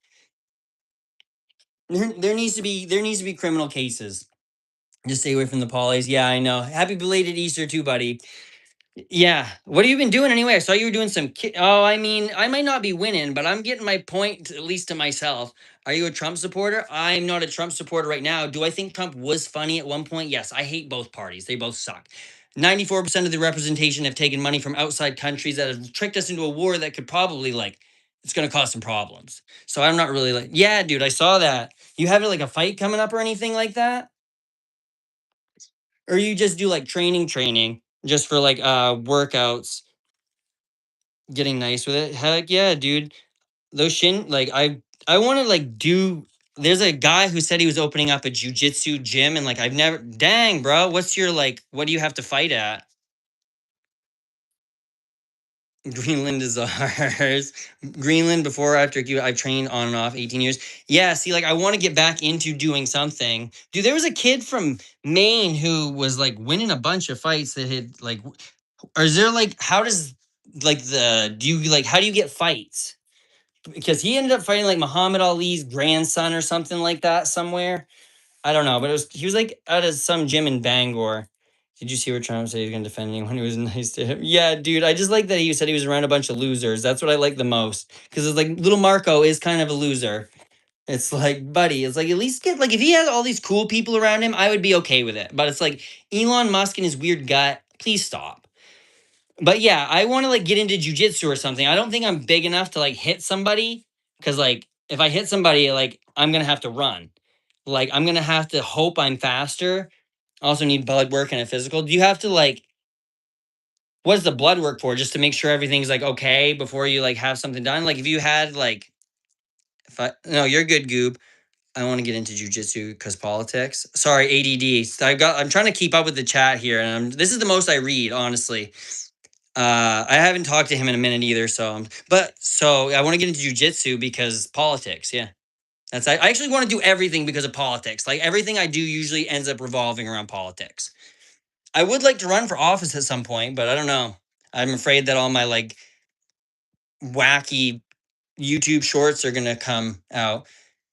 There needs to be criminal cases. Just stay away from the polys. Yeah, I know. Happy belated Easter too, buddy. Yeah. What have you been doing anyway? I saw you were doing some. Oh, I mean, I might not be winning, but I'm getting my point at least to myself. Are you a Trump supporter? I'm not a Trump supporter right now. Do I think Trump was funny at one point? Yes. I hate both parties. They both suck. 94% of the representation have taken money from outside countries that have tricked us into a war that could probably like it's going to cause some problems. So I'm not really like, yeah, dude, I saw that. You have like a fight coming up or anything like that? Or you just do like training just for like workouts, getting nice with it. Heck yeah, dude. Those shin like I want to like do there's a guy who said he was opening up a jujitsu gym and like I've never dang bro, what's your like what do you have to fight at? Greenland is ours. Greenland before or after Cuba, I've trained on and off 18 years. Yeah, see, like I want to get back into doing something. Dude, there was a kid from Maine who was like winning a bunch of fights that had like or is there like how does like the do you like how do you get fights? Because he ended up fighting like Muhammad Ali's grandson or something like that somewhere. I don't know, but he was like at some gym in Bangor. Did you see where Trump said he was gonna defend anyone who was nice to him? Yeah, dude. I just like that he said he was around a bunch of losers. That's what I like the most. Because it's like little Marco is kind of a loser. It's like, buddy, it's like at least get like if he has all these cool people around him, I would be okay with it. But it's like Elon Musk and his weird gut. Please stop. But yeah, I want to like get into jujitsu or something. I don't think I'm big enough to like hit somebody because like if I hit somebody, like I'm gonna have to run. like I'm gonna have to hope I'm faster. I also need blood work and a physical. Do you have to like what is the blood work for? Just to make sure everything's like okay before you like have something done? Like if you had like if I no, you're good, Goob. I want to get into jujitsu because politics. Sorry, ADD. So I'm trying to keep up with the chat here, and this is the most I read, honestly. I haven't talked to him in a minute either, so I want to get into jujitsu because politics. Yeah, I actually want to do everything because of politics. Like everything I do usually ends up revolving around politics. I would like to run for office at some point, but I don't know. I'm afraid that all my like wacky YouTube shorts are gonna come out.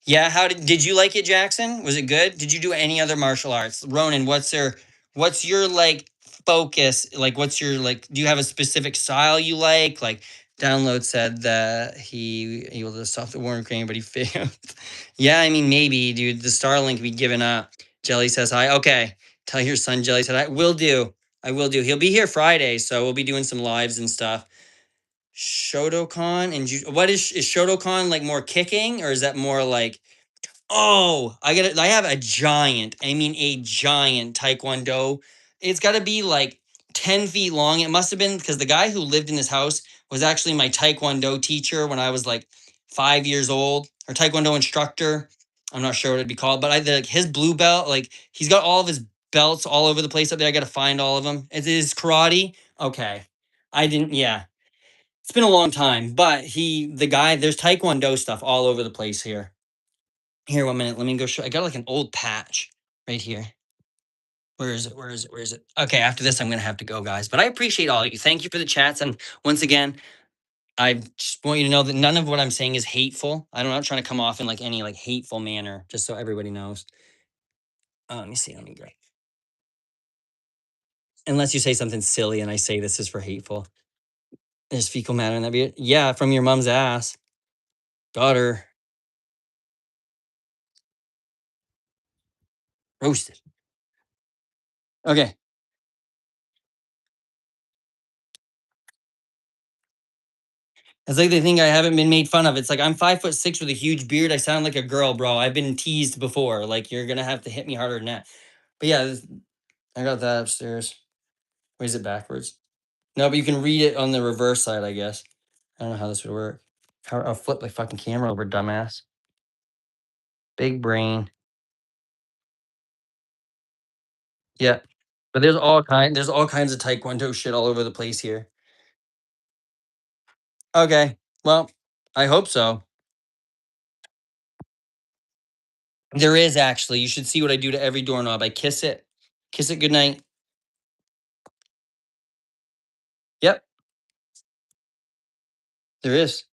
Yeah, how did you like it, Jackson? Was it good? Did you do any other martial arts? Ronan, what's your like focus? Like what's your like do you have a specific style you like? Like Download said that he was a soft Warren Crane, but he failed. Yeah, I mean maybe, dude. The Starlink be given up. Jelly says hi. Okay. Tell your son Jelly said I will do. I will do. He'll be here Friday, so we'll be doing some lives and stuff. Shotokan what is Shotokan like more kicking or is that more like oh I have a giant I mean a giant taekwondo. It's got to be like 10 feet long. It must have been because the guy who lived in this house was actually my taekwondo teacher when I was like 5 years old or taekwondo instructor. I'm not sure what it'd be called, but his blue belt, like he's got all of his belts all over the place up there. I got to find all of them. It is karate. Okay. I didn't, yeah. It's been a long time, but the guy, there's Taekwondo stuff all over the place here. Here, 1 minute. Let me go show. I got like an old patch right here. Where is it? Where is it? Where is it? Okay, after this, I'm going to have to go, guys. But I appreciate all of you. Thank you for the chats. And once again, I just want you to know that none of what I'm saying is hateful. I'm not trying to come off in like any like hateful manner, just so everybody knows. Let me see. Let me go. Unless you say something silly and I say this is for hateful. There's fecal matter in that beard. Yeah, from your mom's ass. Got her. Roasted. Okay. It's like they think I haven't been made fun of. It's like I'm 5'6" with a huge beard. I sound like a girl, bro. I've been teased before. Like you're gonna have to hit me harder than that. But yeah, I got that upstairs. Wait, is it backwards? No, but you can read it on the reverse side, I guess. I don't know how this would work. I'll flip my fucking camera over, dumbass. Big brain. Yeah, but there's all kinds of taekwondo shit all over the place here. Okay, well, I hope so. There is actually. You should see what I do to every doorknob. I kiss it goodnight. Yep, there is.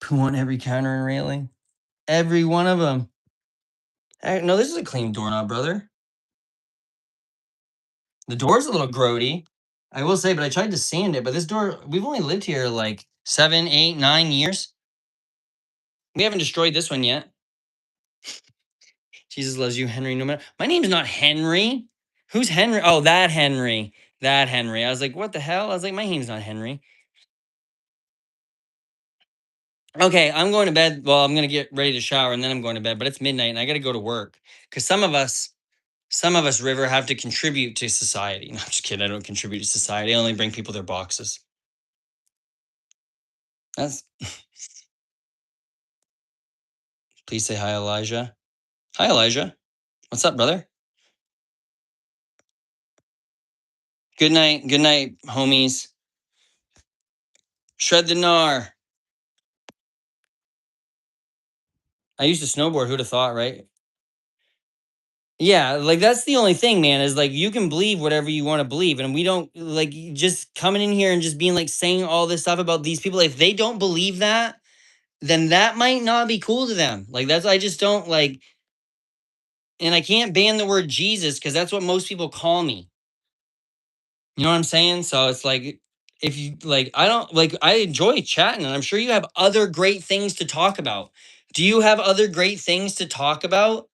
Poo on every counter and railing. Every one of them. No, this is a clean doorknob, brother. The door's a little grody, I will say, but I tried to sand it. But this door, we've only lived here like 7, 8, 9 years. We haven't destroyed this one yet. Jesus loves you, Henry. No matter. My name's not Henry. Who's Henry? Oh, that Henry. That Henry. I was like, what the hell? I was like, my name's not Henry. Okay, I'm going to bed. Well, I'm going to get ready to shower and then I'm going to bed, but it's midnight and I got to go to work. Because some of us, River, have to contribute to society. No, I'm just kidding. I don't contribute to society. I only bring people their boxes. That's. Please say hi, Elijah. Hi, Elijah. What's up, brother? Good night. Good night, homies. Shred the gnar. I used to snowboard. Who'd have thought, right? Yeah, like that's the only thing, man, is like you can believe whatever you want to believe. And we don't like just coming in here and just being like saying all this stuff about these people. If they don't believe that, then that might not be cool to them. Like I just don't like, and I can't ban the word Jesus because that's what most people call me. You know what I'm saying? So it's like, if you like, I don't like, I enjoy chatting and I'm sure you have other great things to talk about. Do you have other great things to talk about?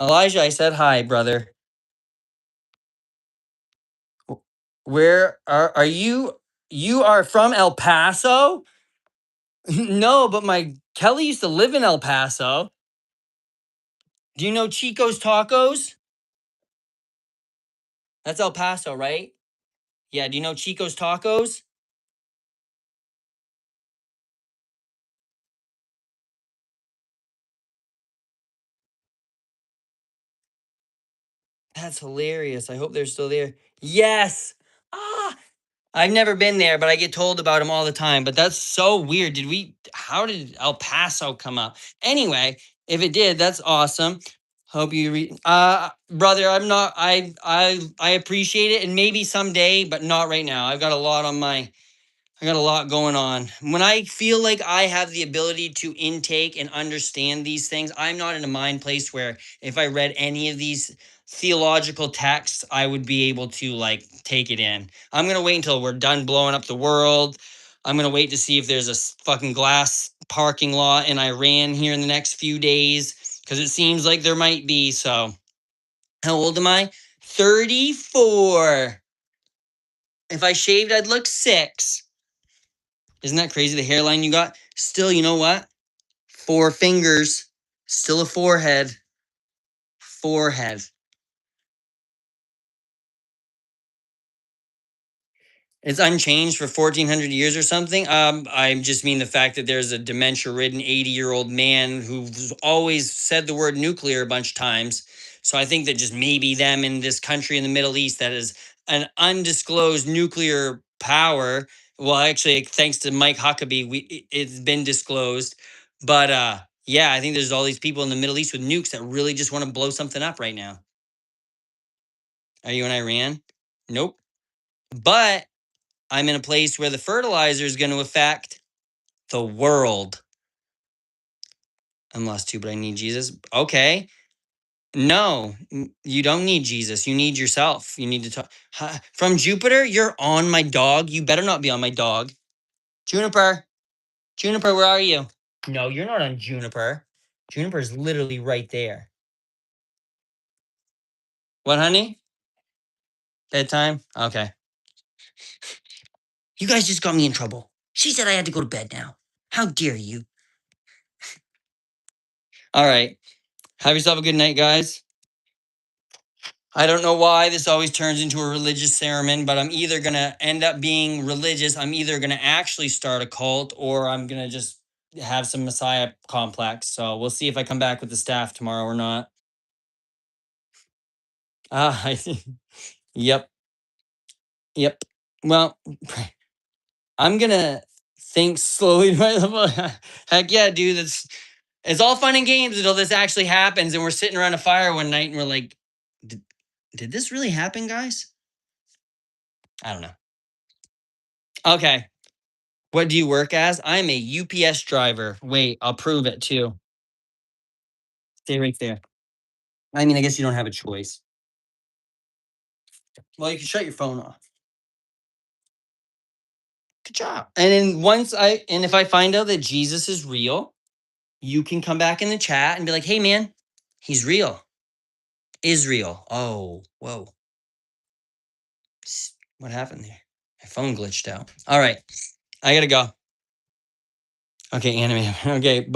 Elijah, I said hi, brother. Where are you? You are from El Paso? No, but my Kelly used to live in El Paso. Do you know Chico's Tacos? That's El Paso, right? Yeah, do you know Chico's Tacos? That's hilarious. I hope they're still there. Yes. Ah, I've never been there, but I get told about them all the time. But that's so weird. How did El Paso come up? Anyway, if it did, that's awesome. Hope you brother, I appreciate it and maybe someday, but not right now. I got a lot going on. When I feel like I have the ability to intake and understand these things, I'm not in a mind place where if I read any of these theological texts, I would be able to like take it in. I'm going to wait until we're done blowing up the world. I'm going to wait to see if there's a fucking glass parking lot in Iran here in the next few days because it seems like there might be. So, how old am I? 34. If I shaved, I'd look 6. Isn't that crazy? The hairline you got? Still, you know what? 4 fingers. Still a forehead. Forehead. It's unchanged for 1400 years or something. I just mean the fact that there's a dementia-ridden 80-year-old man who's always said the word nuclear a bunch of times. So I think that just maybe them in this country in the Middle East that is an undisclosed nuclear power. Well, actually, thanks to Mike Huckabee, it's been disclosed. But yeah, I think there's all these people in the Middle East with nukes that really just want to blow something up right now. Are you in Iran? Nope. But I'm in a place where the fertilizer is going to affect the world. I'm lost too, but I need Jesus. Okay. No, you don't need Jesus. You need yourself. You need to talk. From Jupiter, you're on my dog. You better not be on my dog. Juniper. Juniper, where are you? No, you're not on Juniper. Juniper's literally right there. What, honey? Bedtime? Okay. You guys just got me in trouble. She said I had to go to bed now. How dare you? All right. Have yourself a good night, guys. I don't know why this always turns into a religious sermon, but I'm either going to end up being religious. I'm either going to actually start a cult or I'm going to just have some Messiah complex. So we'll see if I come back with the staff tomorrow or not. I Yep. Yep. Well, I'm going to think slowly. Heck yeah, dude. It's all fun and games until this actually happens. And we're sitting around a fire one night and we're like, did this really happen, guys? I don't know. Okay. What do you work as? I'm a UPS driver. Wait, I'll prove it too. Stay right there. I mean, I guess you don't have a choice. Well, you can shut your phone off. Good job. And then if I find out that Jesus is real, you can come back in the chat and be like, hey man, he's real. Israel. Oh, whoa. What happened there? My phone glitched out. All right. I gotta go. Okay, anime. Okay. Bye.